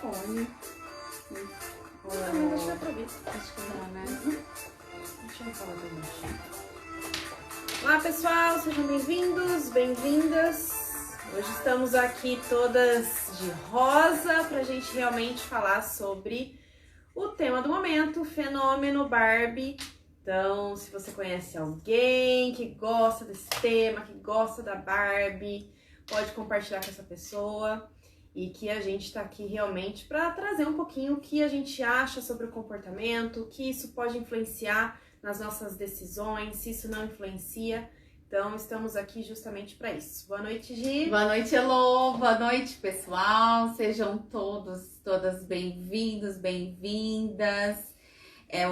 fone. Não, deixa eu pra ver. Acho que não, né? Deixa eu falar também. Olá pessoal, sejam bem-vindos, bem-vindas. Hoje estamos aqui todas de rosa pra gente realmente falar sobre o tema do momento, o fenômeno Barbie. Então, se você conhece alguém que gosta desse tema, que gosta da Barbie, pode compartilhar com essa pessoa. E que a gente está aqui realmente para trazer um pouquinho o que a gente acha sobre o comportamento, o que isso pode influenciar nas nossas decisões, se isso não influencia. Então, estamos aqui justamente para isso. Boa noite, Gi. Boa noite, Elô. Boa noite, pessoal. Sejam todas bem-vindos, bem-vindas.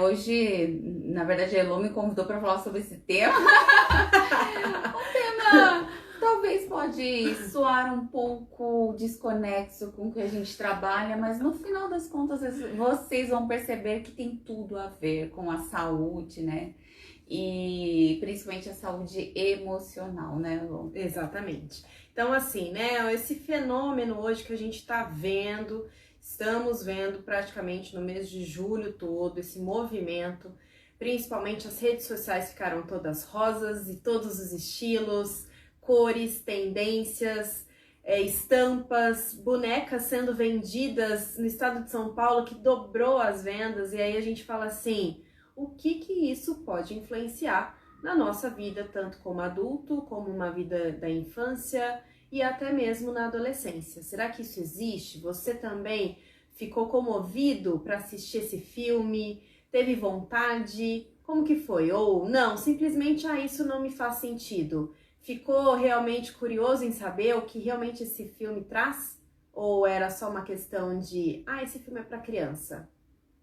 Hoje, na verdade, a Elô me convidou para falar sobre esse tema. Um tema talvez pode soar um pouco desconexo com o que a gente trabalha, mas no final das contas vocês vão perceber que tem tudo a ver com a saúde, né? E principalmente a saúde emocional, né, Lu? Exatamente. Então, assim, né, esse fenômeno hoje que a gente está vendo, estamos vendo praticamente no mês de julho todo, esse movimento, principalmente as redes sociais ficaram todas rosas e todos os estilos, cores, tendências, estampas, bonecas sendo vendidas no estado de São Paulo que dobrou as vendas, e aí a gente fala assim, o que isso pode influenciar na nossa vida, tanto como adulto, como uma vida da infância e até mesmo na adolescência. Será que isso existe? Você também ficou comovido para assistir esse filme? Teve vontade? Como que foi? Ou não, simplesmente, isso não me faz sentido. Ficou realmente curioso em saber o que realmente esse filme traz? Ou era só uma questão de, esse filme é para criança?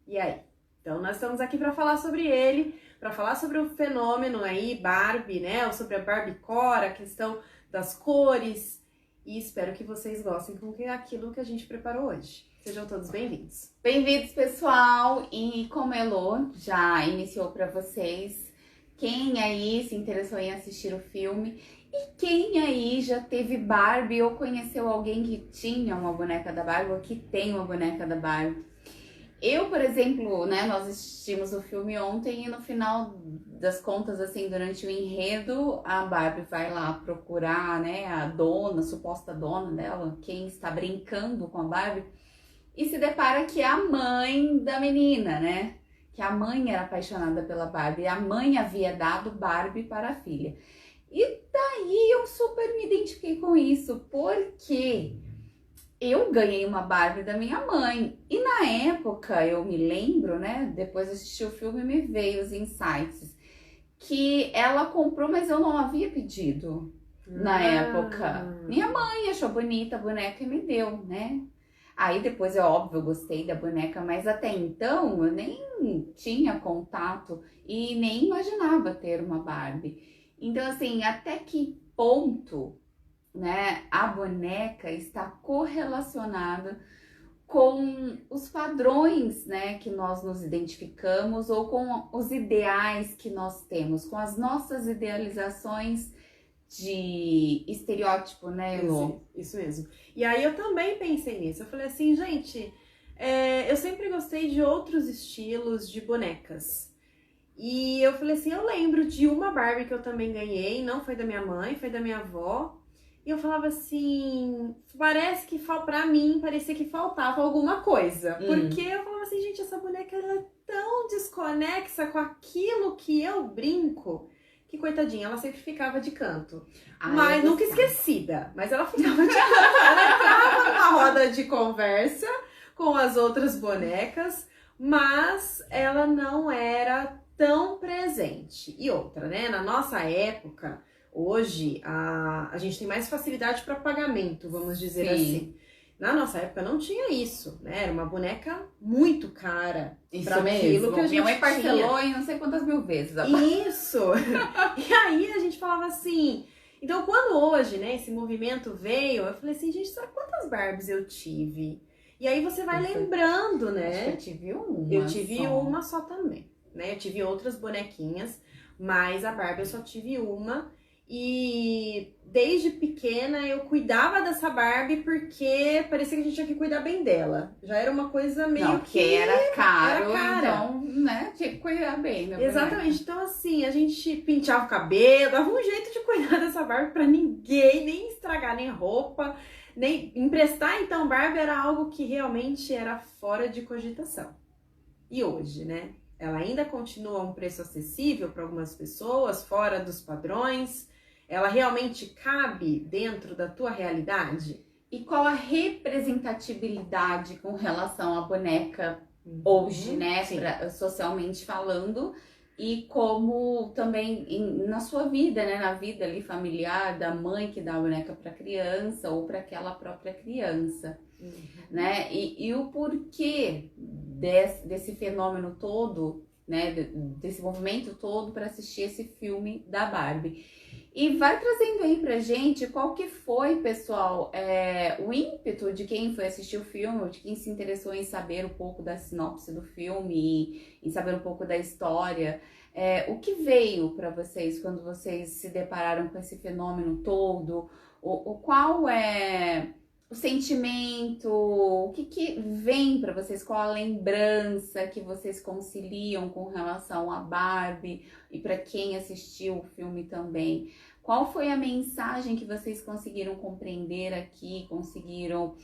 E aí? Então, nós estamos aqui para falar sobre ele, para falar sobre o fenômeno aí, Barbie, né? Ou sobre a Barbiecore, a questão das cores. E espero que vocês gostem com aquilo que a gente preparou hoje. Sejam todos bem-vindos. Bem-vindos, pessoal! E como a Elô já iniciou para vocês, quem aí se interessou em assistir o filme e quem aí já teve Barbie ou conheceu alguém que tinha uma boneca da Barbie ou que tem uma boneca da Barbie. Eu, por exemplo, né, nós assistimos o filme ontem e no final das contas, assim, durante o enredo, a Barbie vai lá procurar, né, a dona, a suposta dona dela, quem está brincando com a Barbie, e se depara que é a mãe da menina, né? Que a mãe era apaixonada pela Barbie, a mãe havia dado Barbie para a filha. E daí eu super me identifiquei com isso, porque eu ganhei uma Barbie da minha mãe. E na época, eu me lembro, né? Depois de assistir o filme, me veio os insights. Que ela comprou, mas eu não havia pedido na época. Minha mãe achou bonita a boneca e me deu, né? Aí depois, óbvio, eu gostei da boneca, mas até então eu nem tinha contato e nem imaginava ter uma Barbie. Então, assim, até que ponto, né, a boneca está correlacionada com os padrões, né, que nós nos identificamos ou com os ideais que nós temos, com as nossas idealizações de estereótipo, né, Elô? Isso mesmo. E aí eu também pensei nisso. Eu falei assim, gente, eu sempre gostei de outros estilos de bonecas. E eu falei assim, eu lembro de uma Barbie que eu também ganhei, não foi da minha mãe, foi da minha avó. E eu falava assim, parece que pra mim parecia que faltava alguma coisa. Porque eu falava assim, gente, essa boneca ela é tão desconexa com aquilo que eu brinco. Que coitadinha, ela sempre ficava de canto. Mas nunca esquecida. Mas ela ficava de canto. Ela entrava numa roda de conversa com as outras bonecas, mas ela não era tão presente. E outra, né? Na nossa época, hoje, a gente tem mais facilidade para pagamento, vamos dizer assim. Na nossa época não tinha isso, né? Era uma boneca muito cara. Isso pra mesmo. aquilo que a gente Minha mãe parcelou tinha. em não sei quantas mil vezes. Isso! E aí a gente falava assim... Então, quando hoje, né, esse movimento veio, eu falei assim, gente, sabe quantas Barbies eu tive? E aí você vai lembrando, né? Acho que eu tive uma. Eu tive uma só também, né? Eu tive outras bonequinhas, mas a Barbie eu só tive uma. E desde pequena eu cuidava dessa Barbie porque parecia que a gente tinha que cuidar bem dela. Já era uma coisa meio Não, que... porque era caro, era cara. então, né, tinha que cuidar bem da Exatamente. boneca. Então, assim, a gente penteava o cabelo, dava um jeito de cuidar dessa Barbie pra ninguém, nem estragar nem roupa, nem emprestar. Então, Barbie era algo que realmente era fora de cogitação. E hoje, né? Ela ainda continua a um preço acessível para algumas pessoas, fora dos padrões. Ela realmente cabe dentro da tua realidade? E qual a representatividade com relação à boneca hoje, né, socialmente falando, e como também na sua vida, né, na vida ali familiar da mãe que dá a boneca para criança ou para aquela própria criança, né, e o porquê desse fenômeno todo, né, desse movimento todo para assistir esse filme da Barbie. E vai trazendo aí pra gente qual que foi, pessoal, o ímpeto de quem foi assistir o filme, de quem se interessou em saber um pouco da sinopse do filme e em saber um pouco da história. O que veio para vocês quando vocês se depararam com esse fenômeno todo? Qual é o sentimento? O que vem para vocês? Qual a lembrança que vocês conciliam com relação a Barbie e para quem assistiu o filme também? Qual foi a mensagem que vocês conseguiram compreender aqui, conseguiram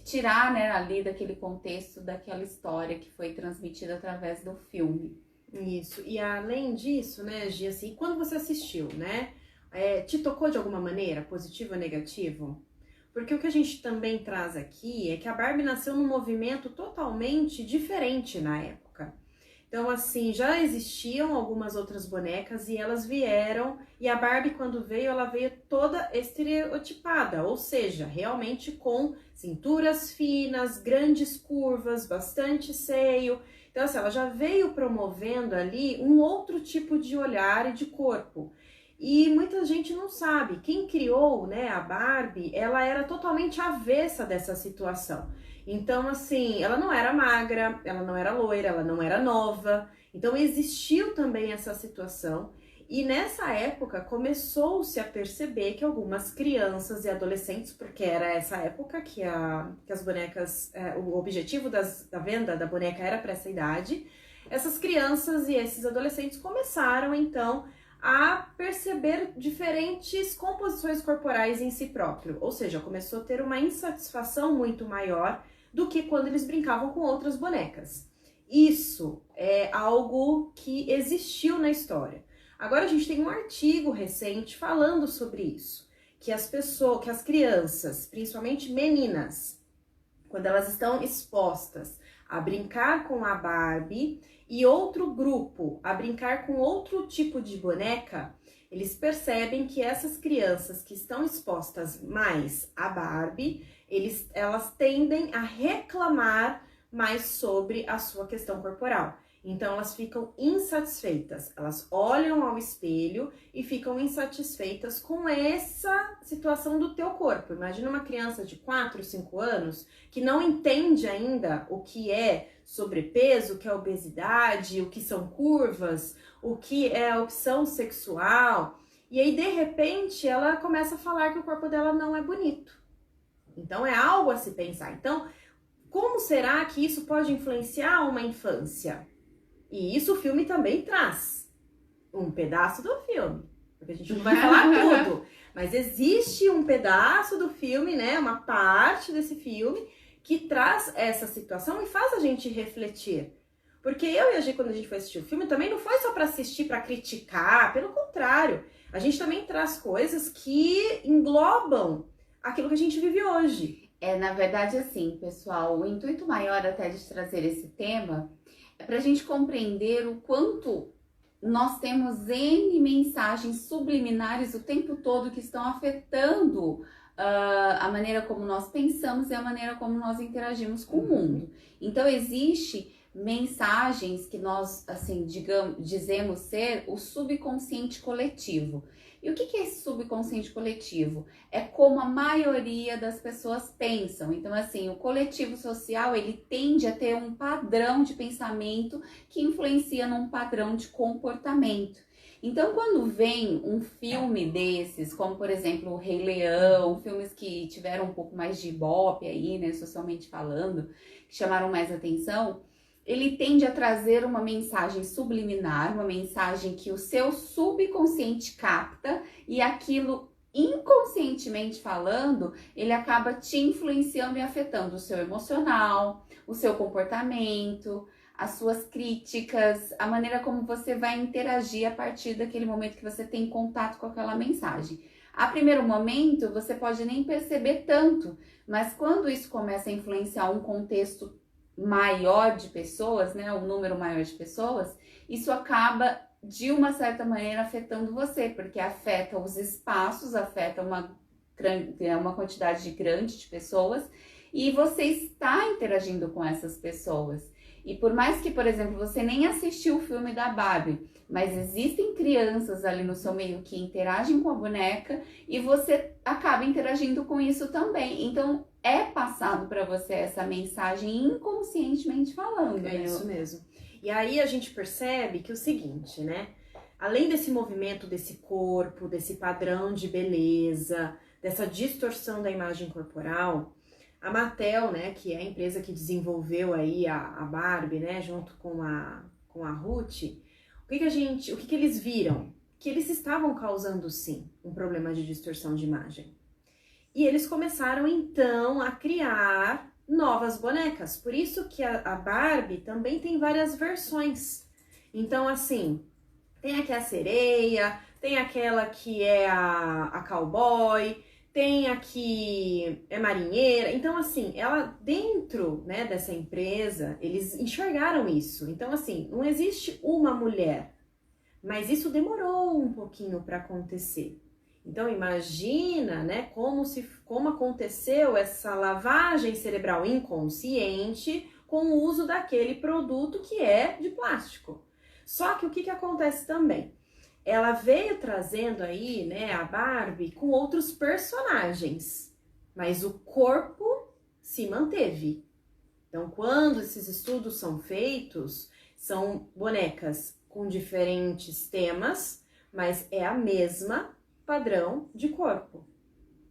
tirar, né, ali daquele contexto, daquela história que foi transmitida através do filme? Isso. E além disso, né, Gi, assim, quando você assistiu, né, te tocou de alguma maneira, positivo ou negativo? Porque o que a gente também traz aqui é que a Barbie nasceu num movimento totalmente diferente na época. Então, assim, já existiam algumas outras bonecas e elas vieram, e a Barbie, quando veio, ela veio toda estereotipada, ou seja, realmente com cinturas finas, grandes curvas, bastante seio. Então, assim, ela já veio promovendo ali um outro tipo de olhar e de corpo. E muita gente não sabe, quem criou, né, a Barbie, ela era totalmente avessa dessa situação. Então, assim, ela não era magra, ela não era loira, ela não era nova. Então, existiu também essa situação. E nessa época, começou-se a perceber que algumas crianças e adolescentes, porque era essa época que as bonecas, o objetivo da venda da boneca era para essa idade, essas crianças e esses adolescentes começaram, então, a perceber diferentes composições corporais em si próprio. Ou seja, começou a ter uma insatisfação muito maior do que quando eles brincavam com outras bonecas. Isso é algo que existiu na história. Agora a gente tem um artigo recente falando sobre isso, que as crianças, principalmente meninas, quando elas estão expostas a brincar com a Barbie e outro grupo a brincar com outro tipo de boneca, eles percebem que essas crianças que estão expostas mais à Barbie, elas tendem a reclamar mais sobre a sua questão corporal. Então, elas ficam insatisfeitas. Elas olham ao espelho e ficam insatisfeitas com essa situação do teu corpo. Imagina uma criança de 4, 5 anos que não entende ainda o que é sobrepeso, o que é obesidade, o que são curvas, o que é opção sexual. E aí, de repente, ela começa a falar que o corpo dela não é bonito. Então, é algo a se pensar. Então, como será que isso pode influenciar uma infância? E isso o filme também traz. Um pedaço do filme. Porque a gente não vai falar tudo. Mas existe um pedaço do filme, né? Uma parte desse filme que traz essa situação e faz a gente refletir. Porque eu e a Gi, quando a gente foi assistir o filme, também não foi só para assistir, para criticar. Pelo contrário. A gente também traz coisas que englobam aquilo que a gente vive hoje. Na verdade, assim, pessoal, o intuito maior até de trazer esse tema é para a gente compreender o quanto nós temos N mensagens subliminares o tempo todo que estão afetando a maneira como nós pensamos e a maneira como nós interagimos com o mundo. Então, existe mensagens que nós, assim, dizemos ser o subconsciente coletivo. E o que é esse subconsciente coletivo? É como a maioria das pessoas pensam. Então, assim, o coletivo social, ele tende a ter um padrão de pensamento que influencia num padrão de comportamento. Então, quando vem um filme desses, como por exemplo o Rei Leão, filmes que tiveram um pouco mais de ibope aí, né, socialmente falando, que chamaram mais atenção, ele tende a trazer uma mensagem subliminar, uma mensagem que o seu subconsciente capta e aquilo inconscientemente falando, ele acaba te influenciando e afetando o seu emocional, o seu comportamento, as suas críticas, a maneira como você vai interagir a partir daquele momento que você tem contato com aquela mensagem. A primeiro momento, você pode nem perceber tanto, mas quando isso começa a influenciar um contexto maior de pessoas, né, um número maior de pessoas, isso acaba de uma certa maneira afetando você, porque afeta os espaços, afeta uma quantidade grande de pessoas e você está interagindo com essas pessoas. E por mais que, por exemplo, você nem assistiu o filme da Barbie, mas existem crianças ali no seu meio que interagem com a boneca e você acaba interagindo com isso também. Então, é passado para você essa mensagem inconscientemente falando. É isso mesmo. E aí a gente percebe que é o seguinte, né? Além desse movimento desse corpo, desse padrão de beleza, dessa distorção da imagem corporal, a Mattel, né, que é a empresa que desenvolveu aí a Barbie, né, junto com a Ruth, o que eles viram? Que eles estavam causando, sim, um problema de distorção de imagem. E eles começaram, então, a criar novas bonecas. Por isso que a Barbie também tem várias versões. Então, assim, tem aqui a sereia, tem aquela que é a cowboy, tem aqui é marinheira. Então, assim, ela dentro, né, dessa empresa, eles enxergaram isso. Então, assim, não existe uma mulher, mas isso demorou um pouquinho para acontecer. Então, imagina, né, como aconteceu essa lavagem cerebral inconsciente com o uso daquele produto que é de plástico. Só que o que acontece também? Ela veio trazendo aí, né, a Barbie com outros personagens, mas o corpo se manteve. Então, quando esses estudos são feitos, são bonecas com diferentes temas, mas é a mesma padrão de corpo.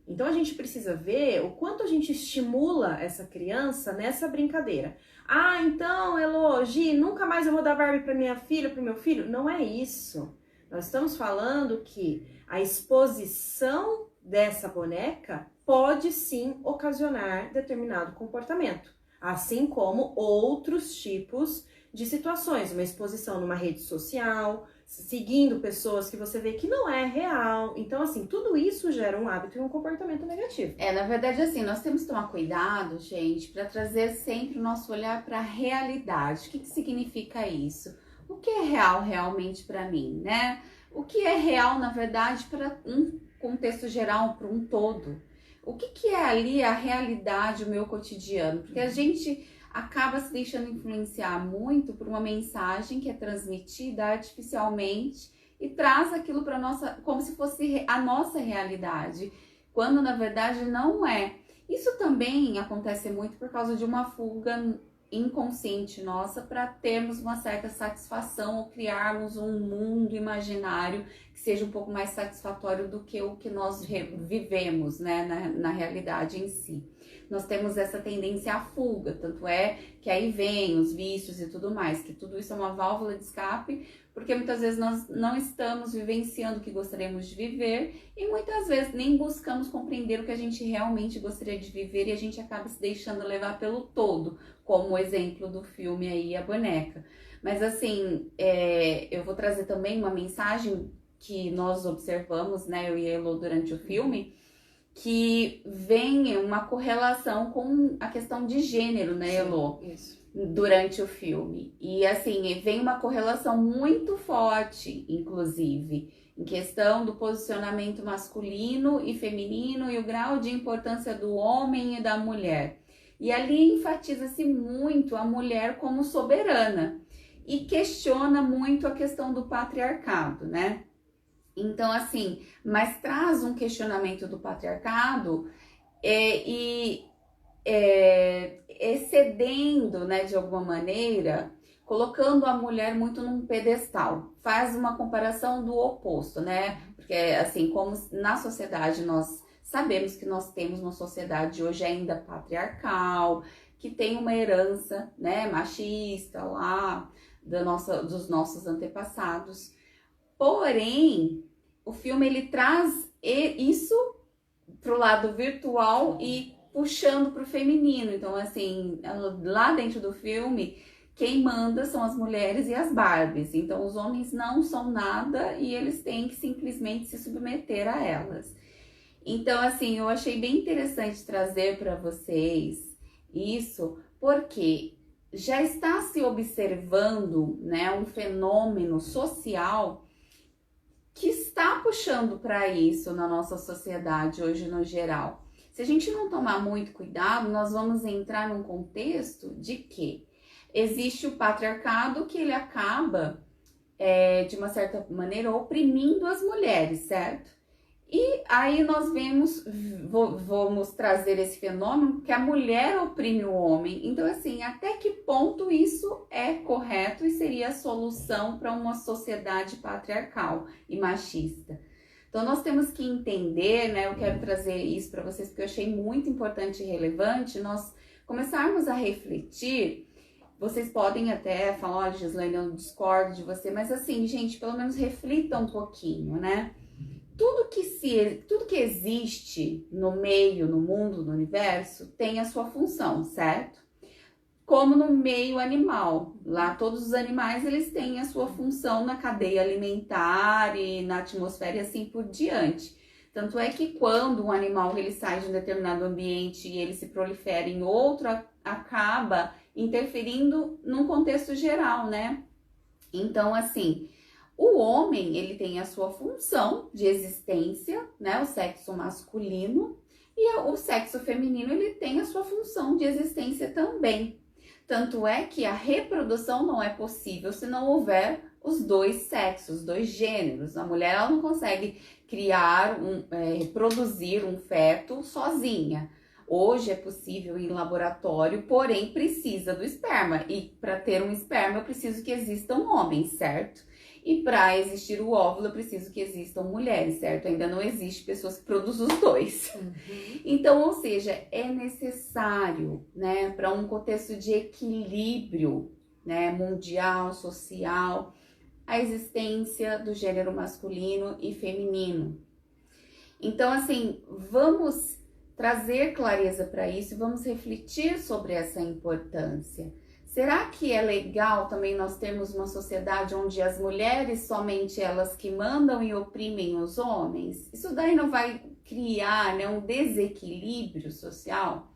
Então, a gente precisa ver o quanto a gente estimula essa criança nessa brincadeira. Ah, então, Elogi, nunca mais eu vou dar Barbie para minha filha, para o meu filho? Não é isso. Nós estamos falando que a exposição dessa boneca pode sim ocasionar determinado comportamento, assim como outros tipos de situações, uma exposição numa rede social, seguindo pessoas que você vê que não é real. Então, assim, tudo isso gera um hábito e um comportamento negativo. Na verdade, assim, nós temos que tomar cuidado, gente, para trazer sempre o nosso olhar para a realidade. O que significa isso? O que é real realmente para mim, né? O que é real, na verdade, para um contexto geral, para um todo? O que é ali a realidade, o meu cotidiano? Porque a gente acaba se deixando influenciar muito por uma mensagem que é transmitida artificialmente e traz aquilo para nossa, como se fosse a nossa realidade, quando na verdade não é. Isso também acontece muito por causa de uma fuga inconsciente nossa para termos uma certa satisfação ou criarmos um mundo imaginário que seja um pouco mais satisfatório do que o que nós vivemos, né, na realidade em si. Nós temos essa tendência à fuga, tanto é que aí vem os vícios e tudo mais, que tudo isso é uma válvula de escape, porque muitas vezes nós não estamos vivenciando o que gostaríamos de viver e muitas vezes nem buscamos compreender o que a gente realmente gostaria de viver e a gente acaba se deixando levar pelo todo, como o exemplo do filme aí, A Boneca. Mas assim, eu vou trazer também uma mensagem que nós observamos, né, eu e a Elo durante o filme, que vem uma correlação com a questão de gênero, né, Elo? Isso. Durante o filme. E assim, vem uma correlação muito forte, inclusive, em questão do posicionamento masculino e feminino e o grau de importância do homem e da mulher. E ali enfatiza-se muito a mulher como soberana e questiona muito a questão do patriarcado, né? Então, assim, mas traz um questionamento do patriarcado excedendo, né, de alguma maneira, colocando a mulher muito num pedestal. Faz uma comparação do oposto, né? Porque, assim, como na sociedade nós sabemos que nós temos uma sociedade hoje ainda patriarcal, que tem uma herança, né, machista lá dos nossos antepassados. Porém, o filme ele traz isso pro lado virtual e puxando pro feminino. Então, assim, lá dentro do filme, quem manda são as mulheres e as Barbies. Então, os homens não são nada e eles têm que simplesmente se submeter a elas. Então, assim, eu achei bem interessante trazer para vocês isso, porque já está se observando, né, um fenômeno social que está puxando para isso na nossa sociedade hoje no geral. Se a gente não tomar muito cuidado, nós vamos entrar num contexto de que existe o patriarcado que ele acaba, de uma certa maneira, oprimindo as mulheres, certo? E aí nós vamos trazer esse fenômeno que a mulher oprime o homem. Então, assim, até que ponto isso é correto e seria a solução para uma sociedade patriarcal e machista? Então, nós temos que entender, né? Eu quero trazer isso para vocês porque eu achei muito importante e relevante nós começarmos a refletir. Vocês podem até falar, olha, Gislaine, eu discordo de você, mas assim, gente, pelo menos reflita um pouquinho, né? Tudo que existe no meio, no mundo, no universo, tem a sua função, certo? Como no meio animal. Lá todos os animais eles têm a sua função na cadeia alimentar e na atmosfera e assim por diante. Tanto é que quando um animal ele sai de um determinado ambiente e ele se prolifera em outro, acaba interferindo num contexto geral, né? Então, assim, o homem, ele tem a sua função de existência, né, o sexo masculino, e o sexo feminino, ele tem a sua função de existência também. Tanto é que a reprodução não é possível se não houver os dois sexos, dois gêneros. A mulher, ela não consegue reproduzir um feto sozinha. Hoje é possível em laboratório, porém precisa do esperma. E para ter um esperma, eu preciso que existam homens, certo? E para existir o óvulo, eu preciso que existam mulheres, certo? Ainda não existe pessoas que produzem os dois. Uhum. Então, ou seja, é necessário, né, para um contexto de equilíbrio, né, mundial, social, a existência do gênero masculino e feminino. Então, assim, vamos trazer clareza para isso e vamos refletir sobre essa importância. Será que é legal também nós termos uma sociedade onde as mulheres somente elas que mandam e oprimem os homens? Isso daí não vai criar, né, um desequilíbrio social?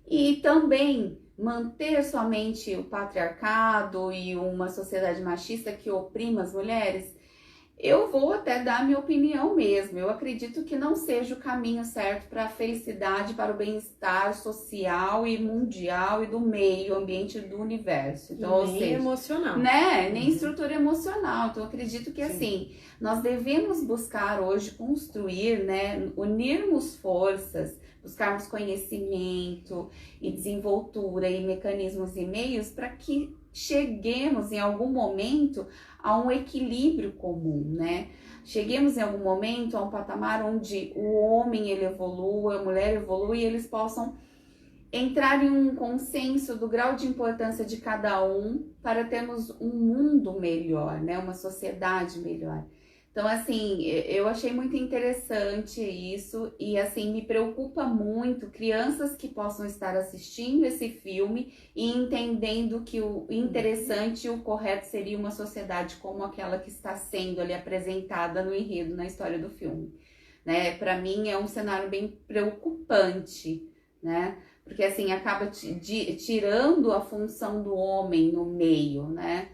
E também manter somente o patriarcado e uma sociedade machista que oprima as mulheres? Eu vou até dar minha opinião mesmo. Eu acredito que não seja o caminho certo para a felicidade, para o bem-estar social e mundial e do meio ambiente do universo. Então, nem ou seja, emocional, né? Nem estrutura emocional. Então, eu acredito que assim, nós devemos buscar hoje construir, né? Unirmos forças, buscarmos conhecimento e desenvoltura e mecanismos e meios para que cheguemos em algum momento a um equilíbrio comum, né? Cheguemos em algum momento a um patamar onde o homem ele evolua, a mulher evolui e eles possam entrar em um consenso do grau de importância de cada um para termos um mundo melhor, né? Uma sociedade melhor. Então, assim, eu achei muito interessante isso e, assim, me preocupa muito crianças que possam estar assistindo esse filme e entendendo que o interessante e o correto seria uma sociedade como aquela que está sendo ali apresentada no enredo, na história do filme, né? Para mim é um cenário bem preocupante, né? Porque, assim, acaba tirando a função do homem no meio, né?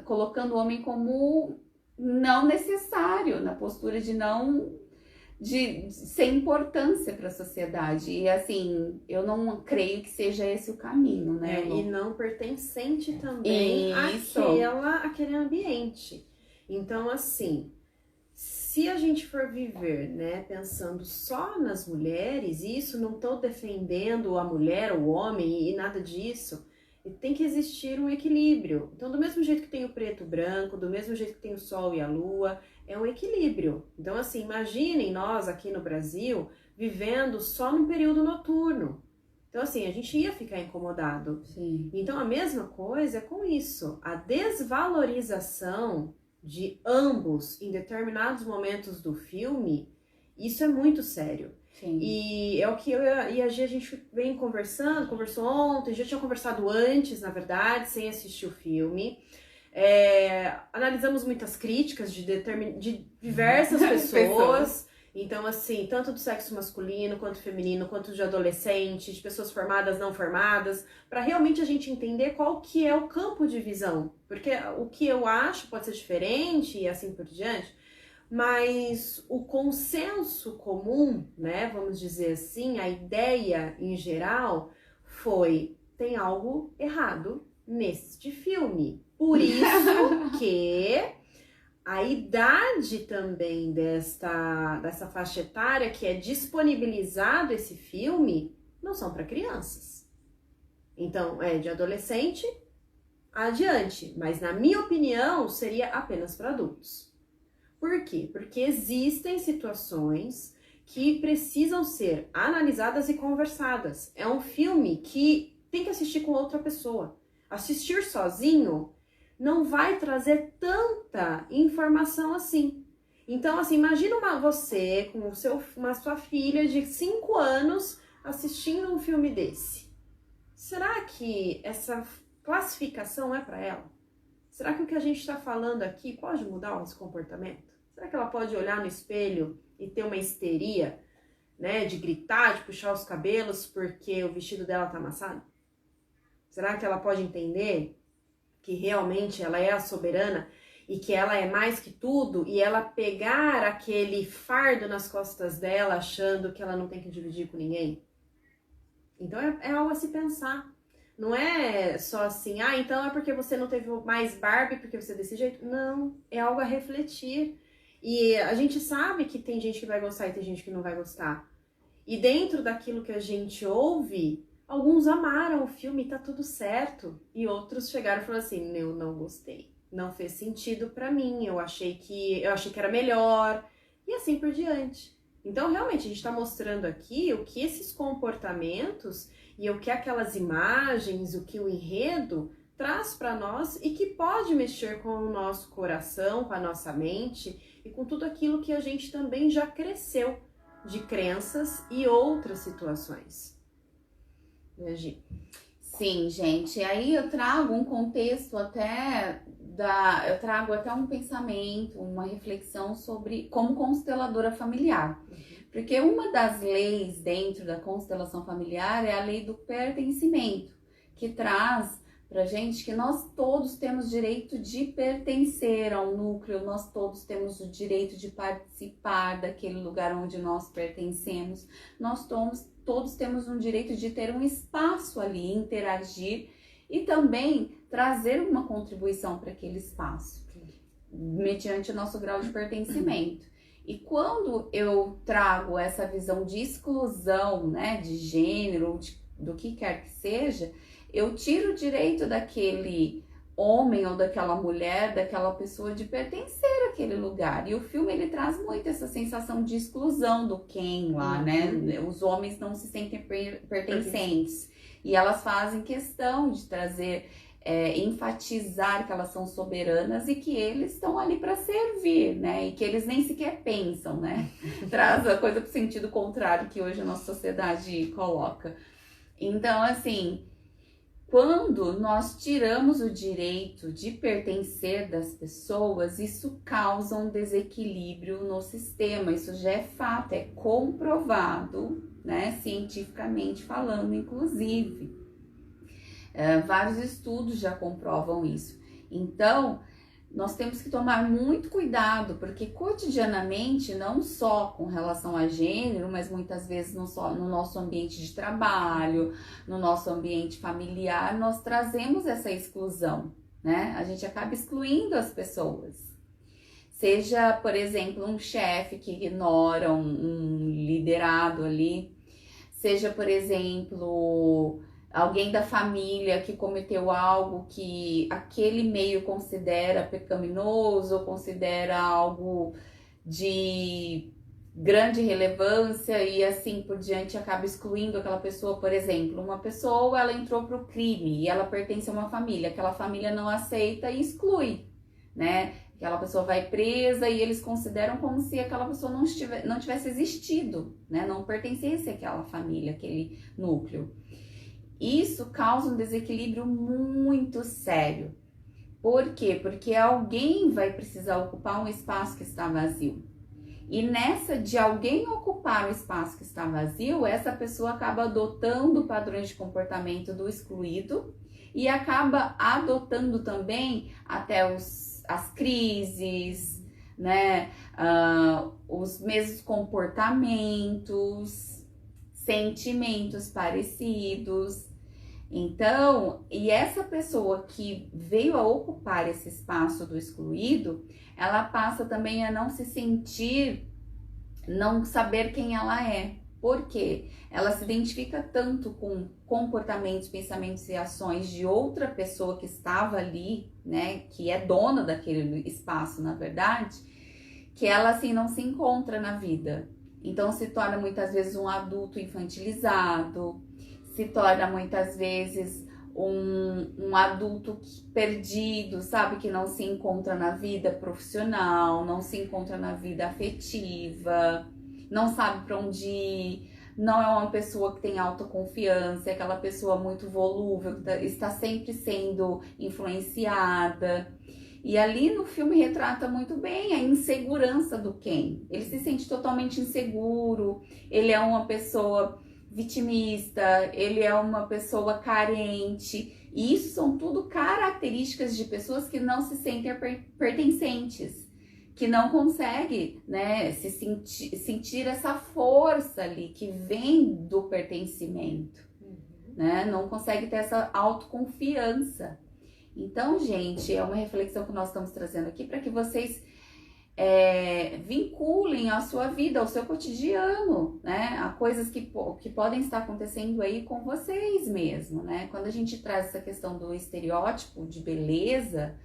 Colocando o homem como não necessário, na postura de sem importância para a sociedade. E assim, eu não creio que seja esse o caminho, né? E não pertencente também àquele ambiente. Então, assim, se a gente for viver, né, pensando só nas mulheres, e isso não estou defendendo a mulher, o homem e nada disso, E tem que existir um equilíbrio. Então, do mesmo jeito que tem o preto e branco, do mesmo jeito que tem o sol e a lua, é um equilíbrio. Então, assim, imaginem nós aqui no Brasil vivendo só no período noturno. Então, assim, a gente ia ficar incomodado. Sim. Então, a mesma coisa é com isso. A desvalorização de ambos em determinados momentos do filme, isso é muito sério. Sim. E é o que eu e a Gia, a gente vem conversou ontem, já tinha conversado antes, na verdade, sem assistir o filme. Analisamos muitas críticas de diversas pessoas. Então, assim, tanto do sexo masculino, quanto feminino, quanto de adolescente, de pessoas formadas, não formadas, para realmente a gente entender qual que é o campo de visão. Porque o que eu acho pode ser diferente e assim por diante, mas o consenso comum, né, vamos dizer assim, a ideia em geral foi: tem algo errado neste filme. Por isso que a idade também dessa faixa etária que é disponibilizado esse filme não são para crianças. Então, é de adolescente adiante, mas na minha opinião seria apenas para adultos. Por quê? Porque existem situações que precisam ser analisadas e conversadas. É um filme que tem que assistir com outra pessoa. Assistir sozinho não vai trazer tanta informação assim. Então, assim, imagina você com uma sua filha de 5 anos assistindo um filme desse. Será que essa classificação é para ela? Será que o que a gente está falando aqui pode mudar esse comportamento? Será que ela pode olhar no espelho e ter uma histeria, né, de gritar, de puxar os cabelos porque o vestido dela tá amassado? Será que ela pode entender que realmente ela é a soberana e que ela é mais que tudo, e ela pegar aquele fardo nas costas dela achando que ela não tem que dividir com ninguém? Então é algo a se pensar. Não é só assim, então é porque você não teve mais Barbie porque você é desse jeito. Não, é algo a refletir. E a gente sabe que tem gente que vai gostar e tem gente que não vai gostar. E dentro daquilo que a gente ouve, alguns amaram o filme e tá tudo certo. E outros chegaram e falaram assim: eu não gostei. Não fez sentido pra mim. Eu achei que era melhor. E assim por diante. Então, realmente, a gente tá mostrando aqui o que esses comportamentos e o que aquelas imagens, o que o enredo traz para nós e que pode mexer com o nosso coração, com a nossa mente e com tudo aquilo que a gente também já cresceu de crenças e outras situações. Né, Gi? Sim, gente. Aí eu trago um contexto eu trago até um pensamento, uma reflexão sobre como consteladora familiar. Porque uma das leis dentro da constelação familiar é a lei do pertencimento, que traz pra gente que nós todos temos direito de pertencer ao núcleo, nós todos temos o direito de participar daquele lugar onde nós pertencemos, nós todos temos um direito de ter um espaço ali, interagir e também trazer uma contribuição para aquele espaço, mediante o nosso grau de pertencimento. E quando eu trago essa visão de exclusão, né, de gênero, do que quer que seja, eu tiro o direito daquele homem ou daquela mulher, daquela pessoa de pertencer àquele lugar. E o filme, ele traz muito essa sensação de exclusão do Ken lá, né? Os homens não se sentem pertencentes. E elas fazem questão de trazer, enfatizar que elas são soberanas e que eles estão ali para servir, né? E que eles nem sequer pensam, né? Traz a coisa pro sentido contrário que hoje a nossa sociedade coloca. Então, assim, quando nós tiramos o direito de pertencer das pessoas, isso causa um desequilíbrio no sistema. Isso já é fato, é comprovado, né, cientificamente falando, inclusive. Vários estudos já comprovam isso. Então, nós temos que tomar muito cuidado, porque cotidianamente, não só com relação a gênero, mas muitas vezes no nosso ambiente de trabalho, no nosso ambiente familiar, nós trazemos essa exclusão, né? A gente acaba excluindo as pessoas. Seja, por exemplo, um chefe que ignora um liderado ali, seja, por exemplo, alguém da família que cometeu algo que aquele meio considera pecaminoso, ou considera algo de grande relevância e assim por diante acaba excluindo aquela pessoa. Por exemplo, uma pessoa, ela entrou para o crime e ela pertence a uma família, aquela família não aceita e exclui, né? Aquela pessoa vai presa e eles consideram como se aquela pessoa não tivesse existido, né? Não pertencesse àquela família, aquele núcleo. Isso causa um desequilíbrio muito sério. Por quê? Porque alguém vai precisar ocupar um espaço que está vazio. E nessa de alguém ocupar o espaço que está vazio, essa pessoa acaba adotando padrões de comportamento do excluído e acaba adotando também até as crises, né? Os mesmos comportamentos, sentimentos parecidos. Então, e essa pessoa que veio a ocupar esse espaço do excluído, ela passa também a não se sentir, não saber quem ela é. Por quê? Ela se identifica tanto com comportamentos, pensamentos e ações de outra pessoa que estava ali, né, que é dona daquele espaço, na verdade, que ela assim não se encontra na vida. Então se torna muitas vezes um adulto infantilizado, se torna muitas vezes um adulto perdido, sabe? Que não se encontra na vida profissional, não se encontra na vida afetiva, não sabe para onde ir, não é uma pessoa que tem autoconfiança, é aquela pessoa muito volúvel, que está sempre sendo influenciada. E ali no filme retrata muito bem a insegurança do Ken. Ele se sente totalmente inseguro, ele é uma pessoa vitimista, ele é uma pessoa carente. E isso são tudo características de pessoas que não se sentem pertencentes, que não conseguem, né, sentir essa força ali que vem do pertencimento, né? Não consegue ter essa autoconfiança. Então, gente, é uma reflexão que nós estamos trazendo aqui para que vocês vinculem a sua vida, ao seu cotidiano, né? A coisas que podem estar acontecendo aí com vocês mesmo, né? Quando a gente traz essa questão do estereótipo de beleza,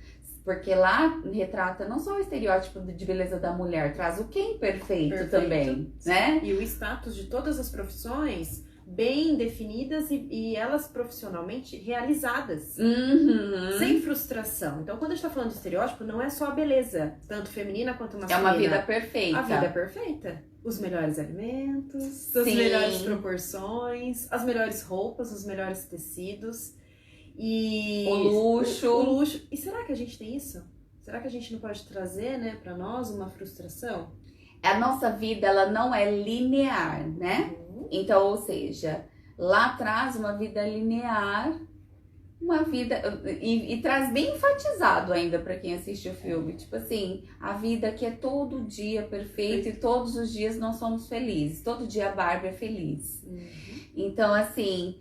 porque lá retrata não só o estereótipo de beleza da mulher, traz o Ken perfeito também, né? E o status de todas as profissões bem definidas e elas profissionalmente realizadas, sem frustração. Então, quando a gente tá falando de estereótipo, não é só a beleza, tanto feminina quanto masculina. É uma vida perfeita. A vida perfeita. Os melhores alimentos, as melhores proporções, as melhores roupas, os melhores tecidos. E o luxo. E será que a gente tem isso? Será que a gente não pode trazer, né, para nós uma frustração? A nossa vida, ela não é linear, né? Então, ou seja, lá atrás uma vida linear, uma vida e traz bem enfatizado ainda para quem assiste o filme, tipo assim, a vida que é todo dia perfeito e todos os dias nós somos felizes, todo dia a Barbie é feliz. Então, assim,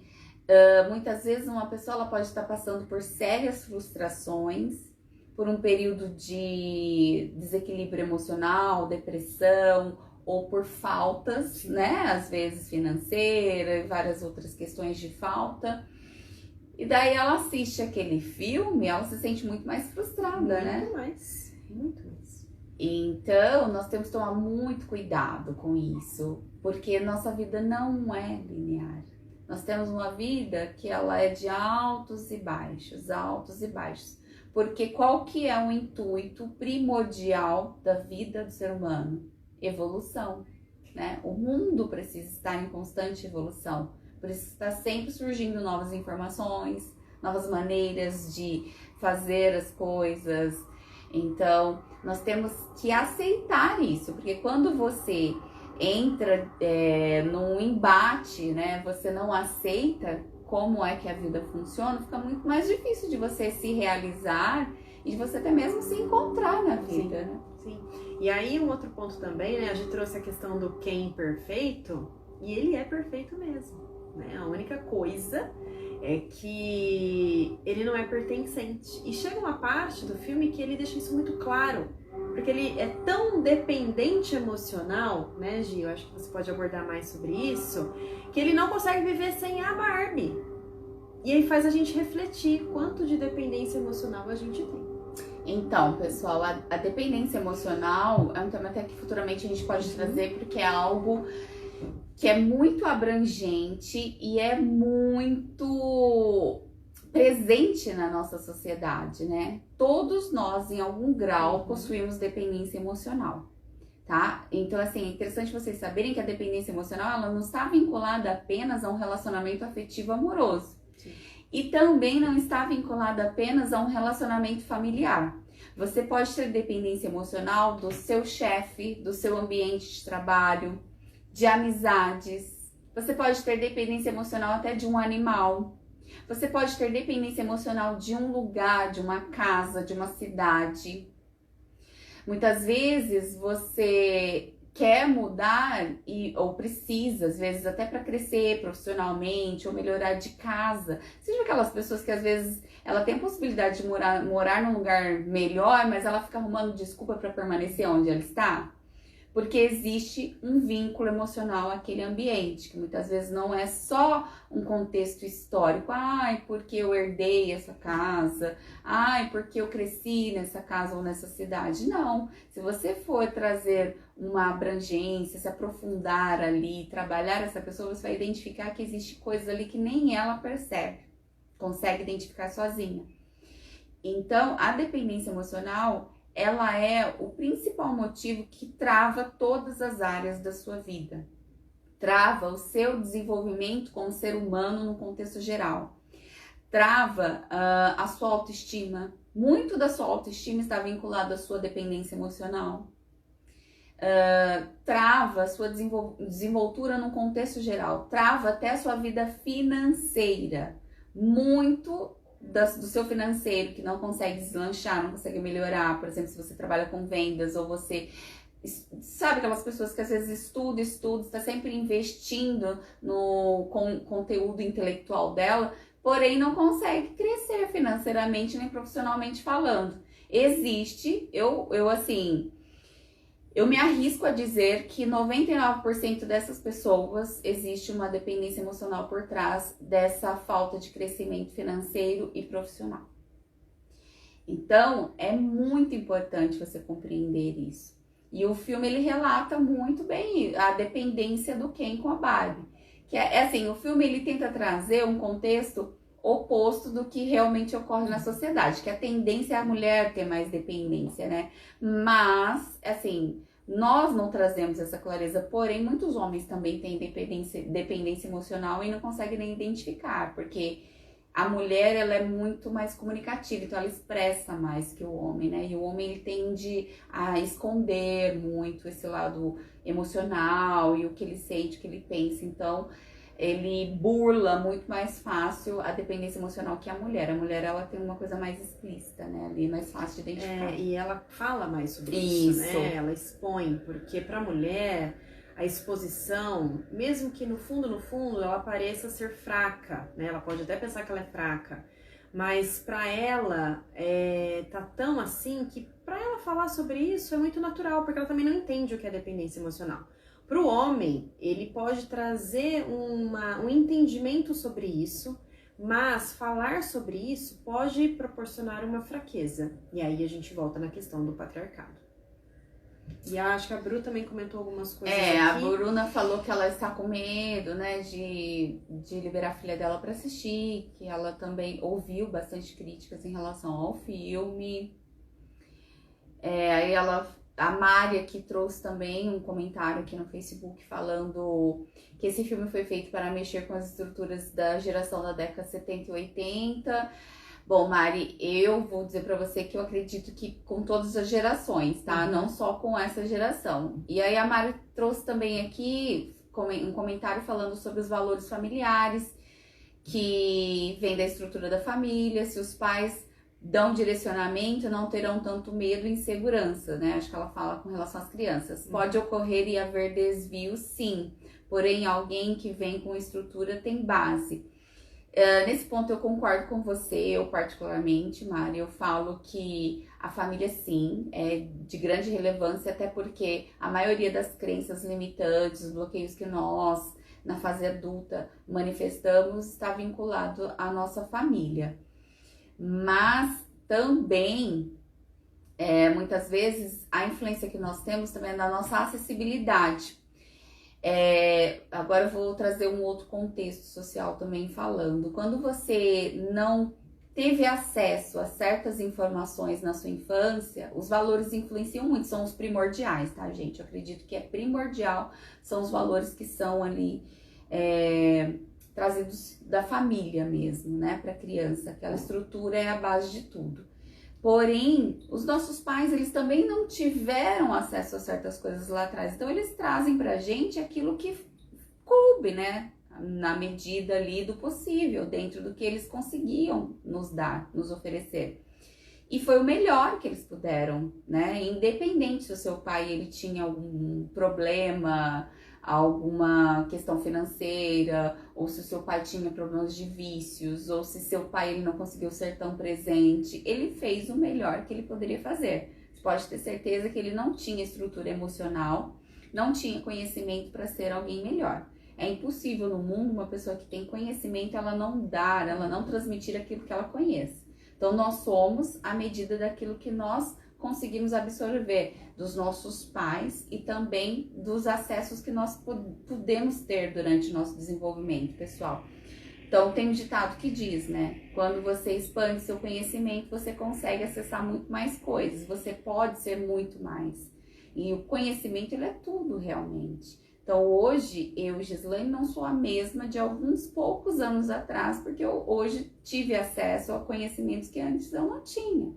muitas vezes uma pessoa ela pode estar passando por sérias frustrações, por um período de desequilíbrio emocional, depressão, ou por faltas, né? Às vezes financeira e várias outras questões de falta. E daí ela assiste aquele filme, ela se sente muito mais frustrada, né? Muito mais. Então, nós temos que tomar muito cuidado com isso, porque nossa vida não é linear. Nós temos uma vida que ela é de altos e baixos, altos e baixos. Porque qual que é o intuito primordial da vida do ser humano? Evolução, né? O mundo precisa estar em constante evolução, por isso está sempre surgindo novas informações, novas maneiras de fazer as coisas. Então, nós temos que aceitar isso, porque quando você entra num embate, né? Você não aceita como é que a vida funciona, fica muito mais difícil de você se realizar e de você até mesmo se encontrar na vida, né? Sim. E aí um outro ponto também, né? A gente trouxe a questão do Ken perfeito e ele é perfeito mesmo, né? A única coisa é que ele não é pertencente. E chega uma parte do filme que ele deixa isso muito claro, porque ele é tão dependente emocional, né, Gi? Eu acho que você pode abordar mais sobre isso, que ele não consegue viver sem a Barbie. E aí faz a gente refletir quanto de dependência emocional a gente tem. Então, pessoal, a dependência emocional é um tema até que futuramente a gente pode trazer, porque é algo que é muito abrangente e é muito presente na nossa sociedade, né? Todos nós, em algum grau, possuímos dependência emocional, tá? Então, assim, é interessante vocês saberem que a dependência emocional, ela não está vinculada apenas a um relacionamento afetivo amoroso. Sim. E também não está vinculada apenas a um relacionamento familiar. Você pode ter dependência emocional do seu chefe, do seu ambiente de trabalho, de amizades. Você pode ter dependência emocional até de um animal. Você pode ter dependência emocional de um lugar, de uma casa, de uma cidade. Muitas vezes você quer mudar ou precisa, às vezes até para crescer profissionalmente ou melhorar de casa. Você viu aquelas pessoas que às vezes ela tem a possibilidade de morar num lugar melhor, mas ela fica arrumando desculpa para permanecer onde ela está? Porque existe um vínculo emocional àquele ambiente, que muitas vezes não é só um contexto histórico. Ai, porque eu herdei essa casa. Ai, porque eu cresci nessa casa ou nessa cidade. Não. Se você for trazer uma abrangência, se aprofundar ali, trabalhar essa pessoa, você vai identificar que existe coisas ali que nem ela percebe, consegue identificar sozinha. Então, a dependência emocional, ela é o principal motivo que trava todas as áreas da sua vida. Trava o seu desenvolvimento como ser humano no contexto geral. Trava a sua autoestima. Muito da sua autoestima está vinculado à sua dependência emocional. Trava a sua desenvoltura no contexto geral. Trava até a sua vida financeira. Muito do seu financeiro que não consegue deslanchar, não consegue melhorar, por exemplo, se você trabalha com vendas ou você sabe aquelas pessoas que às vezes estuda, está sempre investindo no conteúdo intelectual dela, porém não consegue crescer financeiramente nem profissionalmente falando. Existe, eu me arrisco a dizer que 99% dessas pessoas existe uma dependência emocional por trás dessa falta de crescimento financeiro e profissional. Então, é muito importante você compreender isso. E o filme, ele relata muito bem a dependência do Ken com a Barbie. Que é assim, o filme, ele tenta trazer um contexto oposto do que realmente ocorre na sociedade, que a tendência é a mulher ter mais dependência, né? Mas, assim, nós não trazemos essa clareza, porém, muitos homens também têm dependência emocional e não conseguem nem identificar, porque a mulher, ela é muito mais comunicativa, então ela expressa mais que o homem, né? E o homem, ele tende a esconder muito esse lado emocional e o que ele sente, o que ele pensa, então ele burla muito mais fácil a dependência emocional que a mulher. A mulher, ela tem uma coisa mais explícita, né? Ali, mais fácil de identificar. E ela fala mais sobre isso, né? Ela expõe, porque pra mulher, a exposição, mesmo que no fundo, ela pareça ser fraca, né? Ela pode até pensar que ela é fraca, mas pra ela, tá tão assim que pra ela falar sobre isso é muito natural, porque ela também não entende o que é dependência emocional. Para o homem, ele pode trazer um entendimento sobre isso, mas falar sobre isso pode proporcionar uma fraqueza. E aí a gente volta na questão do patriarcado. E acho que a Bru também comentou algumas coisas aqui. A Bruna falou que ela está com medo, né, de liberar a filha dela para assistir, que ela também ouviu bastante críticas em relação ao filme. Aí a Mari aqui trouxe também um comentário aqui no Facebook falando que esse filme foi feito para mexer com as estruturas da geração da década 70 e 80. Bom, Mari, eu vou dizer pra você que eu acredito que com todas as gerações, tá? Não só com essa geração. E aí a Mari trouxe também aqui um comentário falando sobre os valores familiares, que vem da estrutura da família, se os pais dão direcionamento, não terão tanto medo e insegurança, né? Acho que ela fala com relação às crianças. Pode ocorrer e haver desvio, sim. Porém, alguém que vem com estrutura tem base. Nesse ponto eu concordo com você, eu particularmente, Mari, eu falo que a família sim é de grande relevância, até porque a maioria das crenças limitantes, os bloqueios que nós na fase adulta manifestamos, está vinculado à nossa família. Mas também, muitas vezes, a influência que nós temos também é da nossa acessibilidade. Agora eu vou trazer um outro contexto social também falando. Quando você não teve acesso a certas informações na sua infância, os valores influenciam muito, são os primordiais, tá, gente? Eu acredito que é primordial, são os valores que são ali trazidos da família mesmo, né, para a criança. Aquela estrutura é a base de tudo. Porém, os nossos pais, eles também não tiveram acesso a certas coisas lá atrás. Então, eles trazem pra gente aquilo que coube, né? Na medida ali do possível, dentro do que eles conseguiam nos dar, nos oferecer. E foi o melhor que eles puderam, né? Independente se o seu pai, ele tinha algum problema, alguma questão financeira, ou se o seu pai tinha problemas de vícios, ou se seu pai ele não conseguiu ser tão presente, ele fez o melhor que ele poderia fazer. Você pode ter certeza que ele não tinha estrutura emocional, não tinha conhecimento para ser alguém melhor. É impossível no mundo uma pessoa que tem conhecimento, ela não dar, ela não transmitir aquilo que ela conhece. Então nós somos a medida daquilo que nós conseguimos absorver dos nossos pais e também dos acessos que nós podemos ter durante o nosso desenvolvimento pessoal. Então tem um ditado que diz, né? Quando você expande seu conhecimento, você consegue acessar muito mais coisas, você pode ser muito mais. E o conhecimento, ele é tudo realmente. Então hoje, eu, Gislaine, não sou a mesma de alguns poucos anos atrás, porque eu hoje tive acesso a conhecimentos que antes eu não tinha.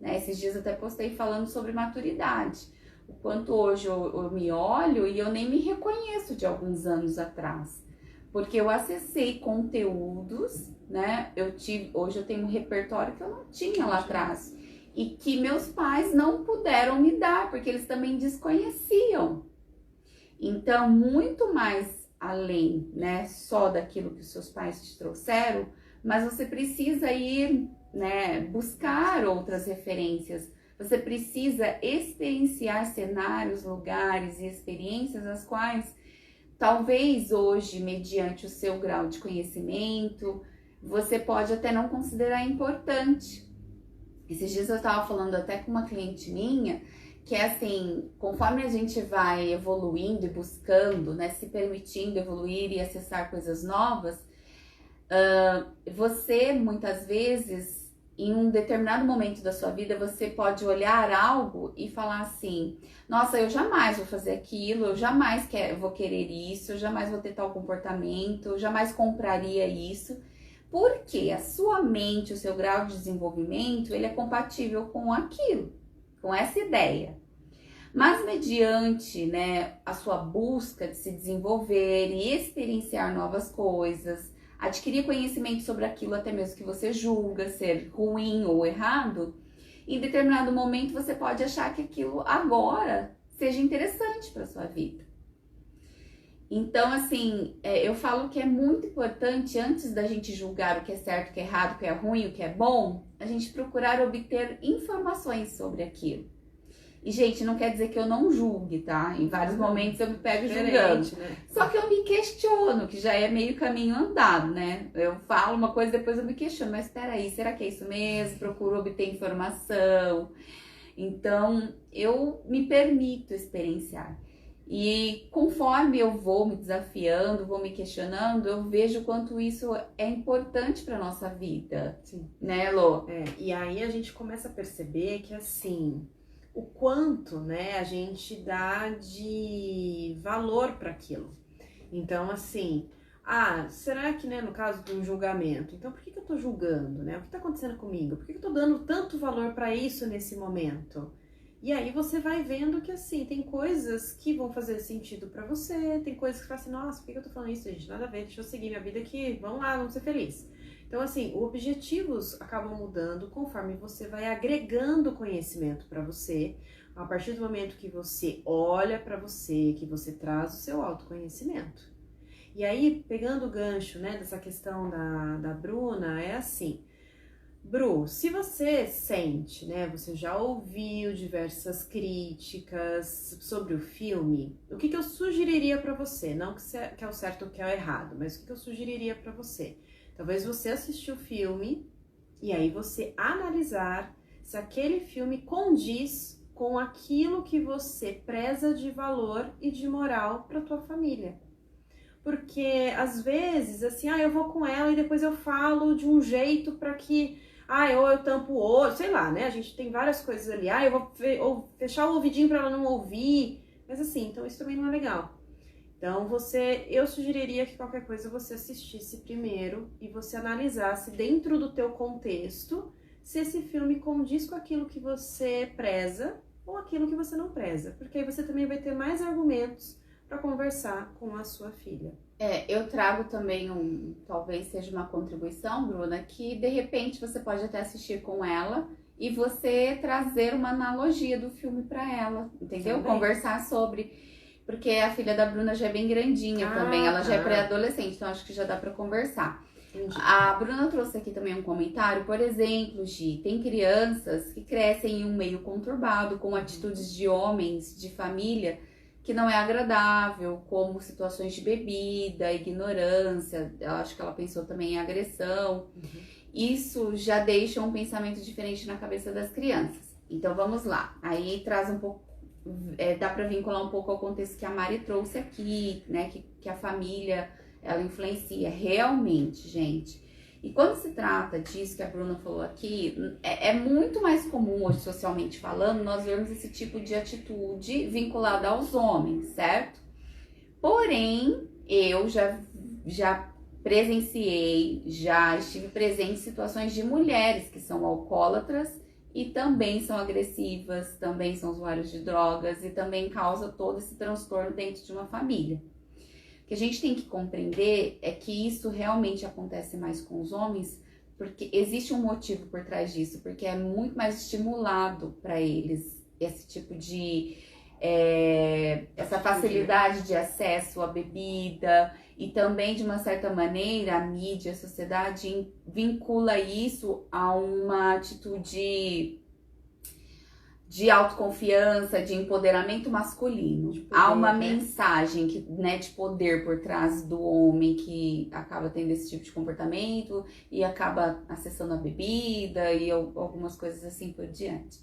Né? Esses dias eu até postei falando sobre maturidade. O quanto hoje eu me olho e eu nem me reconheço de alguns anos atrás. Porque eu acessei conteúdos, né? Hoje eu tenho um repertório que eu não tinha lá atrás. E que meus pais não puderam me dar, porque eles também desconheciam. Então, muito mais além, né, só daquilo que os seus pais te trouxeram, mas você precisa ir, né, buscar outras referências. Você precisa experienciar cenários, lugares e experiências as quais, talvez hoje, mediante o seu grau de conhecimento, você pode até não considerar importante. Esses dias eu estava falando até com uma cliente minha, que é assim, conforme a gente vai evoluindo e buscando, né, se permitindo evoluir e acessar coisas novas, você muitas vezes, em um determinado momento da sua vida, você pode olhar algo e falar assim, nossa, eu jamais vou fazer aquilo, eu jamais vou querer isso, eu jamais vou ter tal comportamento, eu jamais compraria isso, porque a sua mente, o seu grau de desenvolvimento, ele é compatível com aquilo, com essa ideia. Mas mediante, né, a sua busca de se desenvolver e experienciar novas coisas, adquirir conhecimento sobre aquilo até mesmo que você julga ser ruim ou errado, em determinado momento você pode achar que aquilo agora seja interessante para sua vida. Então, assim, eu falo que é muito importante, antes da gente julgar o que é certo, o que é errado, o que é ruim, o que é bom, a gente procurar obter informações sobre aquilo. E, gente, não quer dizer que eu não julgue, tá? Em vários momentos eu me pego julgando. Né? Só que eu me questiono, que já é meio caminho andado, né? Eu falo uma coisa, depois eu me questiono. Mas peraí, será que é isso mesmo? Procuro obter informação. Então, eu me permito experienciar. E conforme eu vou me desafiando, vou me questionando, eu vejo o quanto isso é importante para nossa vida. Sim. Né, Lô? E aí a gente começa a perceber que, assim, o quanto, né, a gente dá de valor para aquilo. Então, assim, será que, né, no caso de um julgamento, então por que eu tô julgando, né? O que tá acontecendo comigo? Por que eu tô dando tanto valor para isso nesse momento? E aí você vai vendo que, assim, tem coisas que vão fazer sentido pra você, tem coisas que você fala assim, nossa, por que eu tô falando isso, gente? Nada a ver, deixa eu seguir minha vida aqui, vamos lá, vamos ser felizes. Então, assim, os objetivos acabam mudando conforme você vai agregando conhecimento pra você, a partir do momento que você olha pra você, que você traz o seu autoconhecimento. E aí, pegando o gancho, né, dessa questão da Bruna, é assim, Bru, se você sente, né, você já ouviu diversas críticas sobre o filme, o que eu sugeriria pra você? Não que é o certo ou que é o errado, mas o que eu sugeriria pra você? Talvez você assistir o filme e aí você analisar se aquele filme condiz com aquilo que você preza de valor e de moral pra tua família. Porque às vezes, assim, eu vou com ela e depois eu falo de um jeito pra que, ou eu tampo o olho, sei lá, né? A gente tem várias coisas ali. Eu vou ou fechar o ouvidinho pra ela não ouvir. Mas assim, então isso também não é legal. Então eu sugeriria que qualquer coisa você assistisse primeiro e você analisasse dentro do teu contexto se esse filme condiz com aquilo que você preza ou aquilo que você não preza. Porque aí você também vai ter mais argumentos para conversar com a sua filha. Eu trago também talvez seja uma contribuição, Bruna, que de repente você pode até assistir com ela e você trazer uma analogia do filme para ela, entendeu? Também. Conversar sobre, porque a filha da Bruna já é bem grandinha também, ela já é pré-adolescente, então acho que já dá para conversar. Entendi. A Bruna trouxe aqui também um comentário, por exemplo, tem crianças que crescem em um meio conturbado, com atitudes de homens, de família, que não é agradável, como situações de bebida, ignorância, eu acho que ela pensou também em agressão. Isso já deixa um pensamento diferente na cabeça das crianças. Então vamos lá, aí traz um pouco, dá para vincular um pouco ao contexto que a Mari trouxe aqui, né, que a família, ela influencia realmente, gente. E quando se trata disso que a Bruna falou aqui, é muito mais comum hoje, socialmente falando, nós vermos esse tipo de atitude vinculada aos homens, certo? Porém, eu já presenciei, já estive presente em situações de mulheres que são alcoólatras e também são agressivas, também são usuários de drogas e também causa todo esse transtorno dentro de uma família. O que a gente tem que compreender é que isso realmente acontece mais com os homens, porque existe um motivo por trás disso, porque é muito mais estimulado para eles esse tipo de essa facilidade de acesso à bebida, e também de uma certa maneira a mídia, a sociedade vincula isso a uma atitude de autoconfiança, de empoderamento masculino. Há uma mensagem de poder por trás do homem que acaba tendo esse tipo de comportamento e acaba acessando a bebida e algumas coisas assim por diante.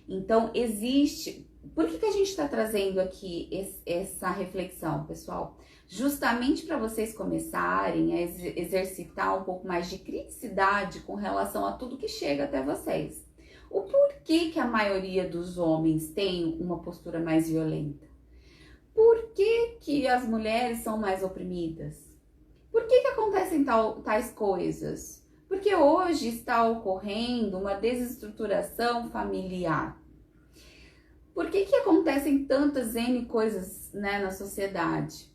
Então, existe... Por que a gente está trazendo aqui essa reflexão, pessoal? Justamente para vocês começarem a exercitar um pouco mais de criticidade com relação a tudo que chega até vocês. O porquê que a maioria dos homens tem uma postura mais violenta? Por que as mulheres são mais oprimidas? Por que acontecem tais coisas? Porque hoje está ocorrendo uma desestruturação familiar. Por que acontecem tantas N coisas, né, na sociedade?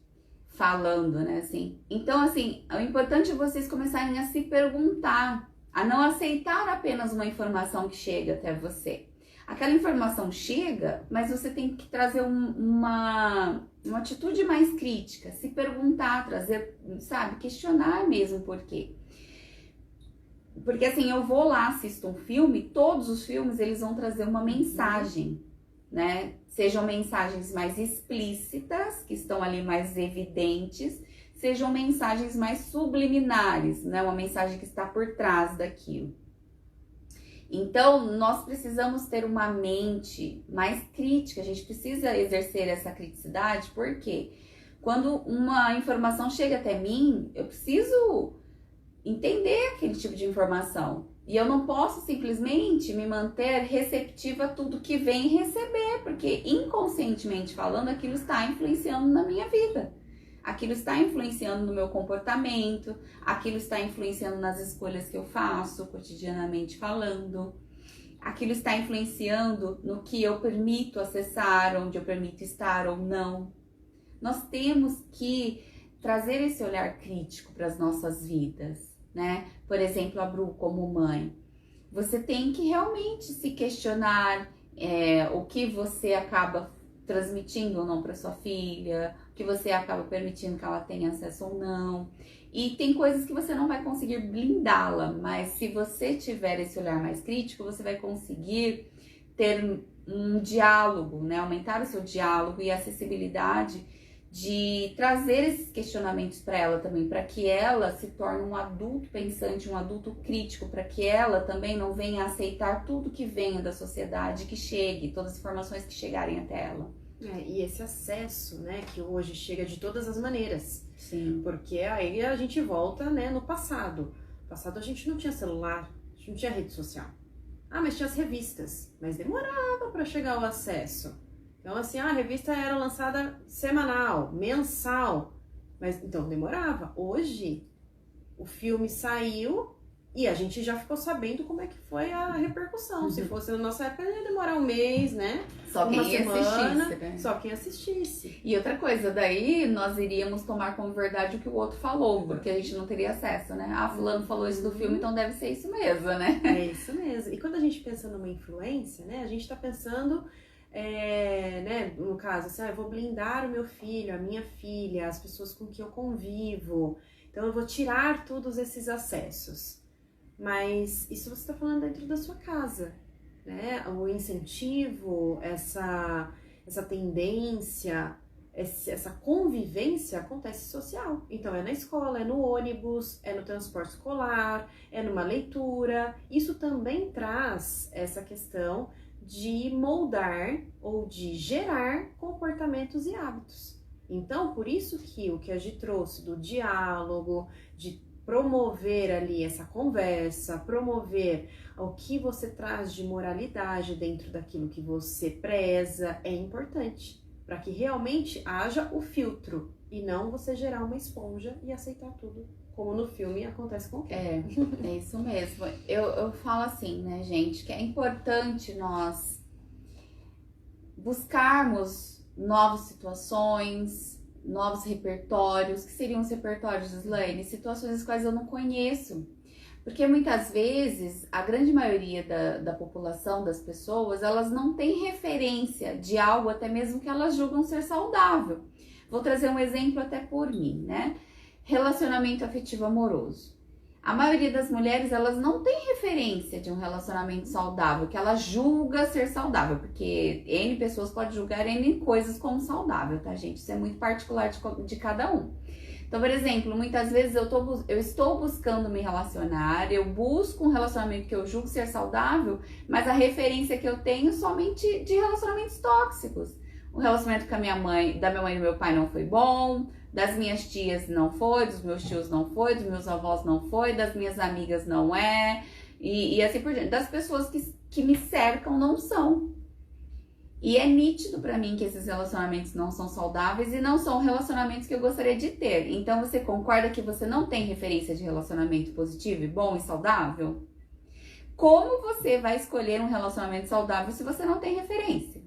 Falando, né, assim. Então, assim, é importante vocês começarem a se perguntar, a não aceitar apenas uma informação que chega até você. Aquela informação chega, mas você tem que trazer uma atitude mais crítica, se perguntar, trazer, sabe, questionar mesmo por quê. Porque assim, eu vou lá, assisto um filme, todos os filmes eles vão trazer uma mensagem, né? Sejam mensagens mais explícitas, que estão ali mais evidentes, sejam mensagens mais subliminares, né? Uma mensagem que está por trás daquilo. Então, nós precisamos ter uma mente mais crítica, a gente precisa exercer essa criticidade, porque quando uma informação chega até mim, eu preciso entender aquele tipo de informação. E eu não posso simplesmente me manter receptiva a tudo que vem receber, porque inconscientemente falando, aquilo está influenciando na minha vida. Aquilo está influenciando no meu comportamento, aquilo está influenciando nas escolhas que eu faço, cotidianamente falando. Aquilo está influenciando no que eu permito acessar, onde eu permito estar ou não. Nós temos que trazer esse olhar crítico para as nossas vidas, né? Por exemplo, a Bru como mãe. Você tem que realmente se questionar o que você acaba transmitindo ou não para sua filha, que você acaba permitindo que ela tenha acesso ou não. E tem coisas que você não vai conseguir blindá-la, mas se você tiver esse olhar mais crítico, você vai conseguir ter um diálogo, né? Aumentar o seu diálogo e a acessibilidade de trazer esses questionamentos para ela também, para que ela se torne um adulto pensante, um adulto crítico, para que ela também não venha aceitar tudo que venha da sociedade, que chegue, todas as informações que chegarem até ela. E esse acesso, né, que hoje chega de todas as maneiras. Sim. Porque aí a gente volta, né, no passado. No passado a gente não tinha celular, a gente não tinha rede social. Mas tinha as revistas, mas demorava para chegar o acesso. Então, assim, a revista era lançada semanal, mensal, mas então demorava. Hoje, o filme saiu e a gente já ficou sabendo como é que foi a repercussão. Se fosse na nossa época, ia demorar um mês, né? Só quem assistisse, né? Só quem assistisse. E outra coisa, daí nós iríamos tomar como verdade o que o outro falou, porque a gente não teria acesso, né? Fulano falou isso do filme, então deve ser isso mesmo, né? É isso mesmo. E quando a gente pensa numa influência, né? A gente tá pensando... né, no caso, assim, eu vou blindar o meu filho, a minha filha, as pessoas com que eu convivo, então eu vou tirar todos esses acessos. Mas isso você está falando dentro da sua casa, né? O incentivo, essa tendência, essa convivência acontece social. Então é na escola, é no ônibus, é no transporte escolar, é numa leitura. Isso também traz essa questão de moldar ou de gerar comportamentos e hábitos. Então, por isso que o que a gente trouxe do diálogo, de promover ali essa conversa, promover o que você traz de moralidade dentro daquilo que você preza, é importante, para que realmente haja o filtro e não você gerar uma esponja e aceitar tudo, como no filme acontece com o filme. É isso mesmo. Eu falo assim, né, gente, que é importante nós buscarmos novas situações, novos repertórios. Que seriam os repertórios, Gislaine? Situações as quais eu não conheço. Porque muitas vezes, a grande maioria da população, das pessoas, elas não têm referência de algo até mesmo que elas julgam ser saudável. Vou trazer um exemplo até por mim, né? Relacionamento afetivo amoroso. A maioria das mulheres, elas não tem referência de um relacionamento saudável, que ela julga ser saudável, porque N pessoas podem julgar N coisas como saudável, tá, gente? Isso é muito particular de cada um. Então, por exemplo, muitas vezes eu estou buscando me relacionar, eu busco um relacionamento que eu julgo ser saudável, mas a referência que eu tenho somente de relacionamentos tóxicos. O relacionamento com a minha mãe, da minha mãe e do meu pai não foi bom, das minhas tias não foi, dos meus tios não foi, dos meus avós não foi, das minhas amigas não é, e assim por diante. Das pessoas que me cercam não são. E é nítido pra mim que esses relacionamentos não são saudáveis e não são relacionamentos que eu gostaria de ter. Então você concorda que você não tem referência de relacionamento positivo e bom e saudável? Como você vai escolher um relacionamento saudável se você não tem referência?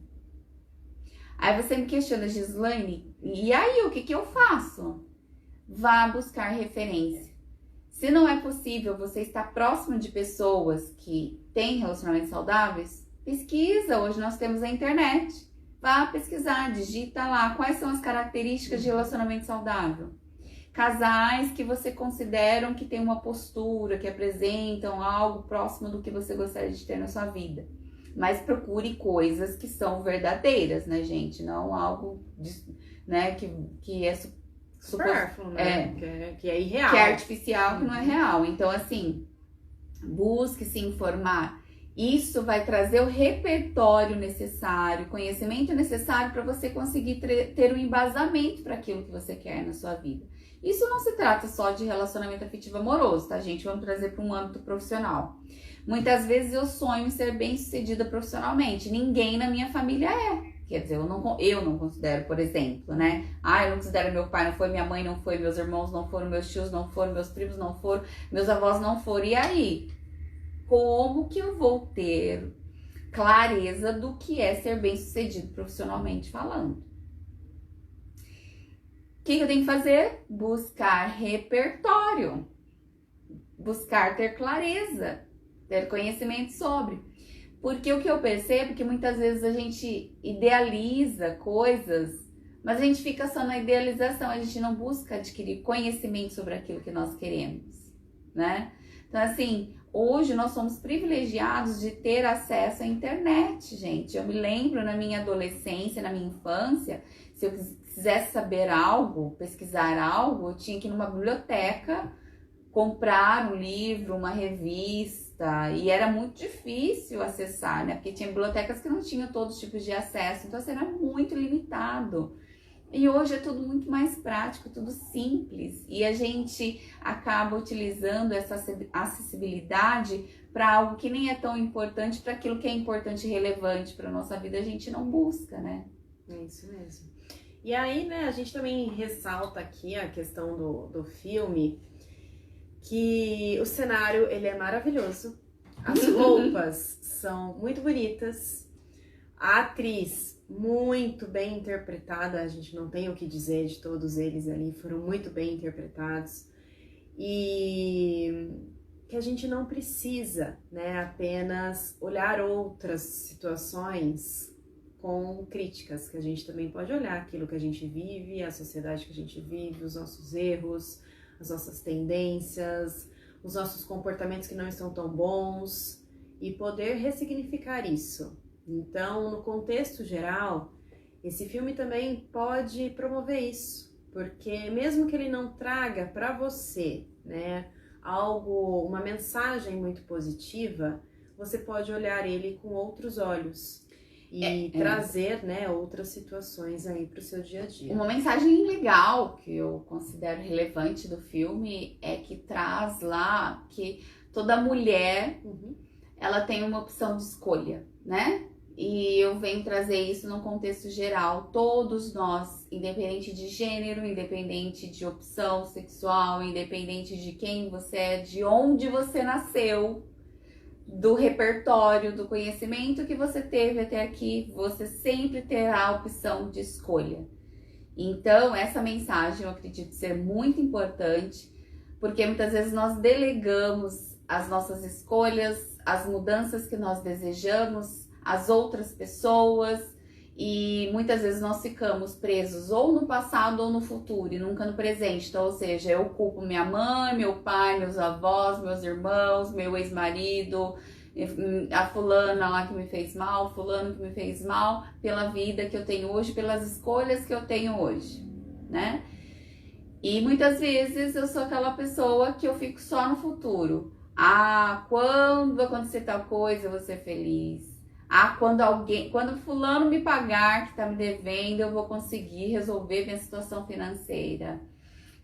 Aí você me questiona, Gislaine, e aí o que eu faço? Vá buscar referência. Se não é possível você estar próximo de pessoas que têm relacionamentos saudáveis, pesquisa. Hoje nós temos a internet. Vá pesquisar, digita lá quais são as características de relacionamento saudável. Casais que você consideram que têm uma postura, que apresentam algo próximo do que você gostaria de ter na sua vida. Mas procure coisas que são verdadeiras, né, gente? Não algo, né, que é supérfluo, né? Que é irreal. Que é artificial, que não é real. Então, assim, busque se informar. Isso vai trazer o repertório necessário, o conhecimento necessário para você conseguir ter um embasamento para aquilo que você quer na sua vida. Isso não se trata só de relacionamento afetivo amoroso, tá, gente? Vamos trazer para um âmbito profissional. Muitas vezes eu sonho em ser bem-sucedida profissionalmente. Ninguém na minha família é. Quer dizer, eu não considero, por exemplo, né? Eu não considero meu pai não foi, minha mãe não foi, meus irmãos não foram, meus tios não foram, meus primos não foram, meus avós não foram. E aí? Como que eu vou ter clareza do que é ser bem-sucedido profissionalmente falando? O que eu tenho que fazer? Buscar repertório. Buscar ter clareza. Ter conhecimento sobre. Porque o que eu percebo é que muitas vezes a gente idealiza coisas Mas a gente fica só na idealização, a gente não busca adquirir conhecimento sobre aquilo que nós queremos, né? Então, assim, hoje nós somos privilegiados de ter acesso à internet, gente. Eu me lembro na minha adolescência, na minha infância, se eu quisesse saber algo, pesquisar algo, eu tinha que ir numa biblioteca, comprar um livro, uma revista, e era muito difícil acessar, né? Porque tinha bibliotecas que não tinham todos os tipos de acesso, então assim, era muito limitado. E hoje é tudo muito mais prático, tudo simples. E a gente acaba utilizando essa acessibilidade para algo que nem é tão importante, para aquilo que é importante e relevante para nossa vida, a gente não busca, né? É isso mesmo. E aí, né, a gente também ressalta aqui a questão do filme, que o cenário, ele é maravilhoso. As roupas são muito bonitas. A atriz, muito bem interpretada, a gente não tem o que dizer de todos eles ali, foram muito bem interpretados. E que a gente não precisa, né, apenas olhar outras situações com críticas, que a gente também pode olhar aquilo que a gente vive, a sociedade que a gente vive, os nossos erros, as nossas tendências, os nossos comportamentos que não estão tão bons e poder ressignificar isso. Então, no contexto geral, esse filme também pode promover isso, porque mesmo que ele não traga para você, né, algo, uma mensagem muito positiva, você pode olhar ele com outros olhos e trazer, né, outras situações aí para o seu dia a dia. Uma mensagem legal que eu considero relevante do filme é que traz lá que toda mulher ela tem uma opção de escolha, né? E eu venho trazer isso num contexto geral. Todos nós, independente de gênero, independente de opção sexual, independente de quem você é, de onde você nasceu, do repertório, do conhecimento que você teve até aqui, você sempre terá a opção de escolha. Então, essa mensagem eu acredito ser muito importante, porque muitas vezes nós delegamos as nossas escolhas, as mudanças que nós desejamos, às outras pessoas, e muitas vezes nós ficamos presos ou no passado ou no futuro e nunca no presente. Então, ou seja, eu culpo minha mãe, meu pai, meus avós, meus irmãos, meu ex-marido, a fulana lá que me fez mal, fulano que me fez mal, pela vida que eu tenho hoje, pelas escolhas que eu tenho hoje, né? E muitas vezes eu sou aquela pessoa que eu fico só no futuro. Ah, quando acontecer tal coisa, eu vou ser feliz. Ah, quando fulano me pagar, que tá me devendo, eu vou conseguir resolver minha situação financeira.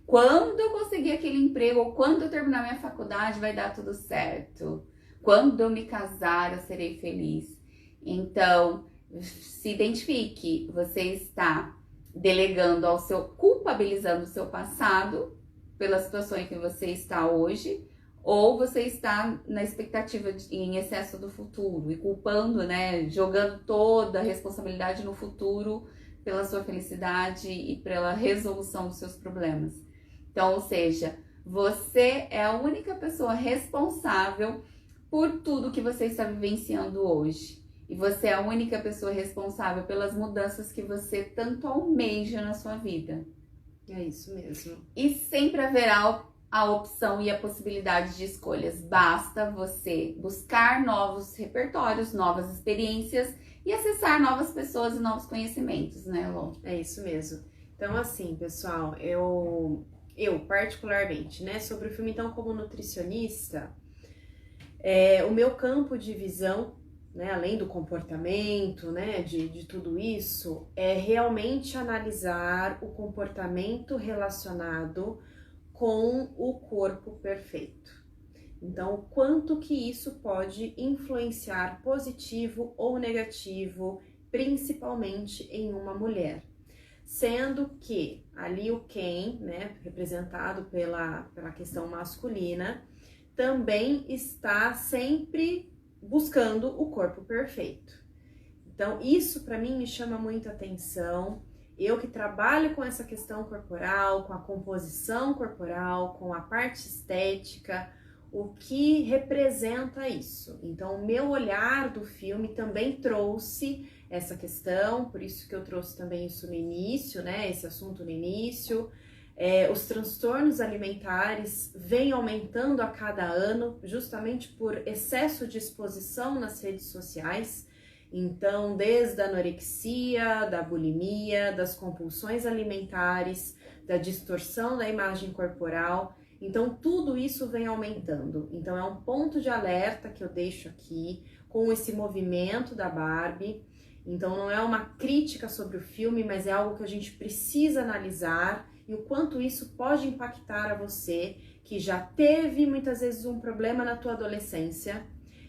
Quando eu conseguir aquele emprego, ou quando eu terminar minha faculdade, vai dar tudo certo. Quando eu me casar, eu serei feliz. Então, se identifique, você está delegando culpabilizando o seu passado pela situação em que você está hoje, ou você está na expectativa em excesso do futuro e culpando, né, jogando toda a responsabilidade no futuro pela sua felicidade e pela resolução dos seus problemas. Então, ou seja, você é a única pessoa responsável por tudo que você está vivenciando hoje. E você é a única pessoa responsável pelas mudanças que você tanto almeja na sua vida. É isso mesmo. E sempre haverá a opção e a possibilidade de escolhas. Basta você buscar novos repertórios, novas experiências e acessar novas pessoas e novos conhecimentos, né, Lô? É isso mesmo. Então, assim, pessoal, eu particularmente, né, sobre o filme, então, como nutricionista, o meu campo de visão, né, além do comportamento, né, de tudo isso, é realmente analisar o comportamento relacionado com o corpo perfeito. Então, o quanto que isso pode influenciar positivo ou negativo, principalmente em uma mulher. Sendo que ali o Ken, né, representado pela questão masculina, também está sempre buscando o corpo perfeito. Então, isso para mim me chama muita atenção. Eu que trabalho com essa questão corporal, com a composição corporal, com a parte estética, o que representa isso. Então, o meu olhar do filme também trouxe essa questão, por isso que eu trouxe também isso no início, né? Esse assunto no início. Os transtornos alimentares vêm aumentando a cada ano, justamente por excesso de exposição nas redes sociais. Então, desde a anorexia, da bulimia, das compulsões alimentares, da distorção da imagem corporal. Então, tudo isso vem aumentando. Então, é um ponto de alerta que eu deixo aqui com esse movimento da Barbie. Então, não é uma crítica sobre o filme, mas é algo que a gente precisa analisar e o quanto isso pode impactar a você que já teve muitas vezes um problema na tua adolescência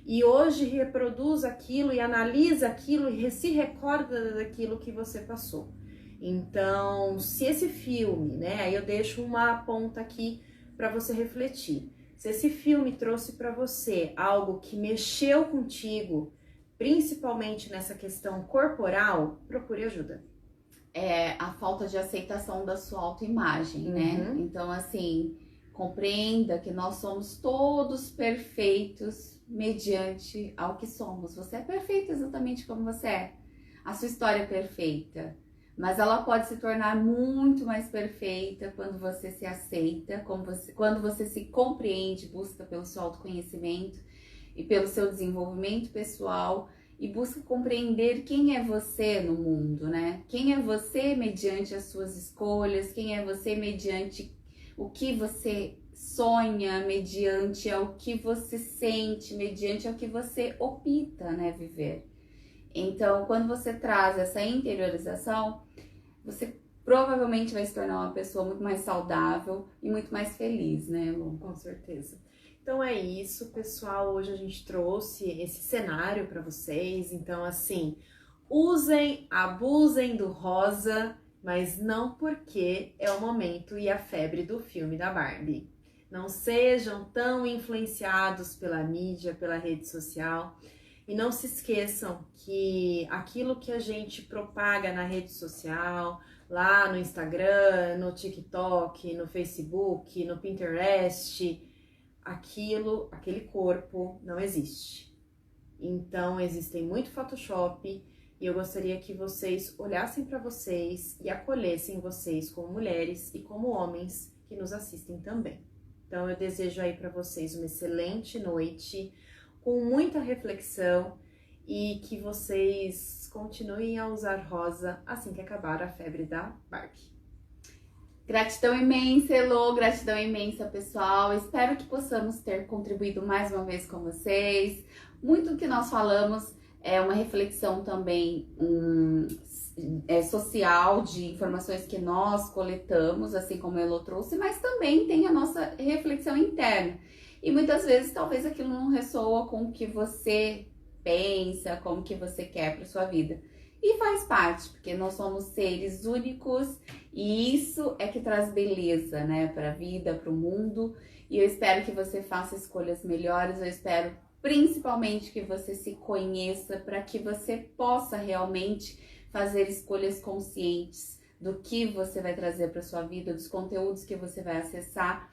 e hoje reproduz aquilo e analisa aquilo e se recorda daquilo que você passou. Então, se esse filme, né, aí eu deixo uma ponta aqui para você refletir. Se esse filme trouxe para você algo que mexeu contigo, principalmente nessa questão corporal, procure ajuda. A falta de aceitação da sua autoimagem, né? Então, assim, compreenda que nós somos todos perfeitos mediante ao que somos. Você é perfeito exatamente como você é. A sua história é perfeita. Mas ela pode se tornar muito mais perfeita quando você se aceita, quando você se compreende, busca pelo seu autoconhecimento e pelo seu desenvolvimento pessoal e busca compreender quem é você no mundo, né? Quem é você mediante as suas escolhas, quem é você mediante o que você sonha, mediante ao que você sente, mediante ao que você opta, né, viver. Então, quando você traz essa interiorização, você provavelmente vai se tornar uma pessoa muito mais saudável e muito mais feliz, né, Lu? Com certeza. Então é isso, pessoal. Hoje a gente trouxe esse cenário para vocês. Então, assim, usem, abusem do rosa, mas não porque é o momento e a febre do filme da Barbie. Não sejam tão influenciados pela mídia, pela rede social. E não se esqueçam que aquilo que a gente propaga na rede social, lá no Instagram, no TikTok, no Facebook, no Pinterest, aquele corpo não existe. Então, existem muito Photoshop e eu gostaria que vocês olhassem para vocês e acolhessem vocês como mulheres e como homens que nos assistem também. Então, eu desejo aí para vocês uma excelente noite, com muita reflexão e que vocês continuem a usar rosa assim que acabar a febre da Barbie. Gratidão imensa, Elô, gratidão imensa, pessoal. Espero que possamos ter contribuído mais uma vez com vocês. Muito do que nós falamos é uma reflexão também social, de informações que nós coletamos, assim como a Elô trouxe, mas também tem a nossa reflexão interna. E muitas vezes, talvez aquilo não ressoa com o que você pensa, com o que você quer para sua vida. E faz parte, porque nós somos seres únicos e isso é que traz beleza, né, para a vida, para o mundo. E eu espero que você faça escolhas melhores, eu espero principalmente que você se conheça para que você possa realmente fazer escolhas conscientes do que você vai trazer para sua vida, dos conteúdos que você vai acessar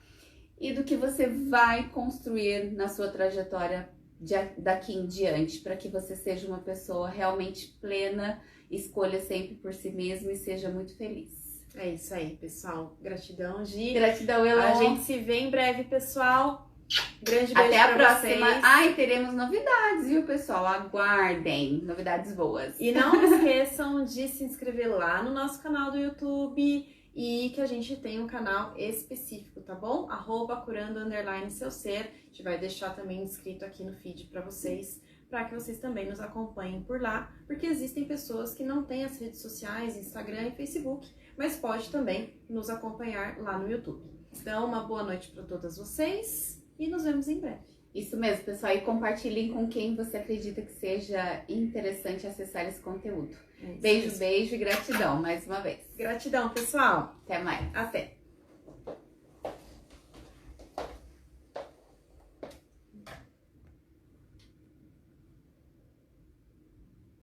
e do que você vai construir na sua trajetória daqui em diante, para que você seja uma pessoa realmente plena, escolha sempre por si mesma e seja muito feliz. É isso aí, pessoal. Gratidão, Gi. Gratidão, Elô. A gente se vê em breve, pessoal. Grande beijo até a pra próxima. vocês. Ai, teremos novidades, viu, pessoal? Aguardem. Novidades boas. E não esqueçam de se inscrever lá no nosso canal do YouTube e que a gente tem um canal específico, tá bom? @curando_seu ser. A gente vai deixar também inscrito aqui no feed pra vocês, para que vocês também nos acompanhem por lá, porque existem pessoas que não têm as redes sociais, Instagram e Facebook, mas pode também nos acompanhar lá no YouTube. Então, uma boa noite para todas vocês e nos vemos em breve. Isso mesmo, pessoal. E compartilhem com quem você acredita que seja interessante acessar esse conteúdo. Beijo, beijo e gratidão mais uma vez. Gratidão, pessoal. Até mais. Até.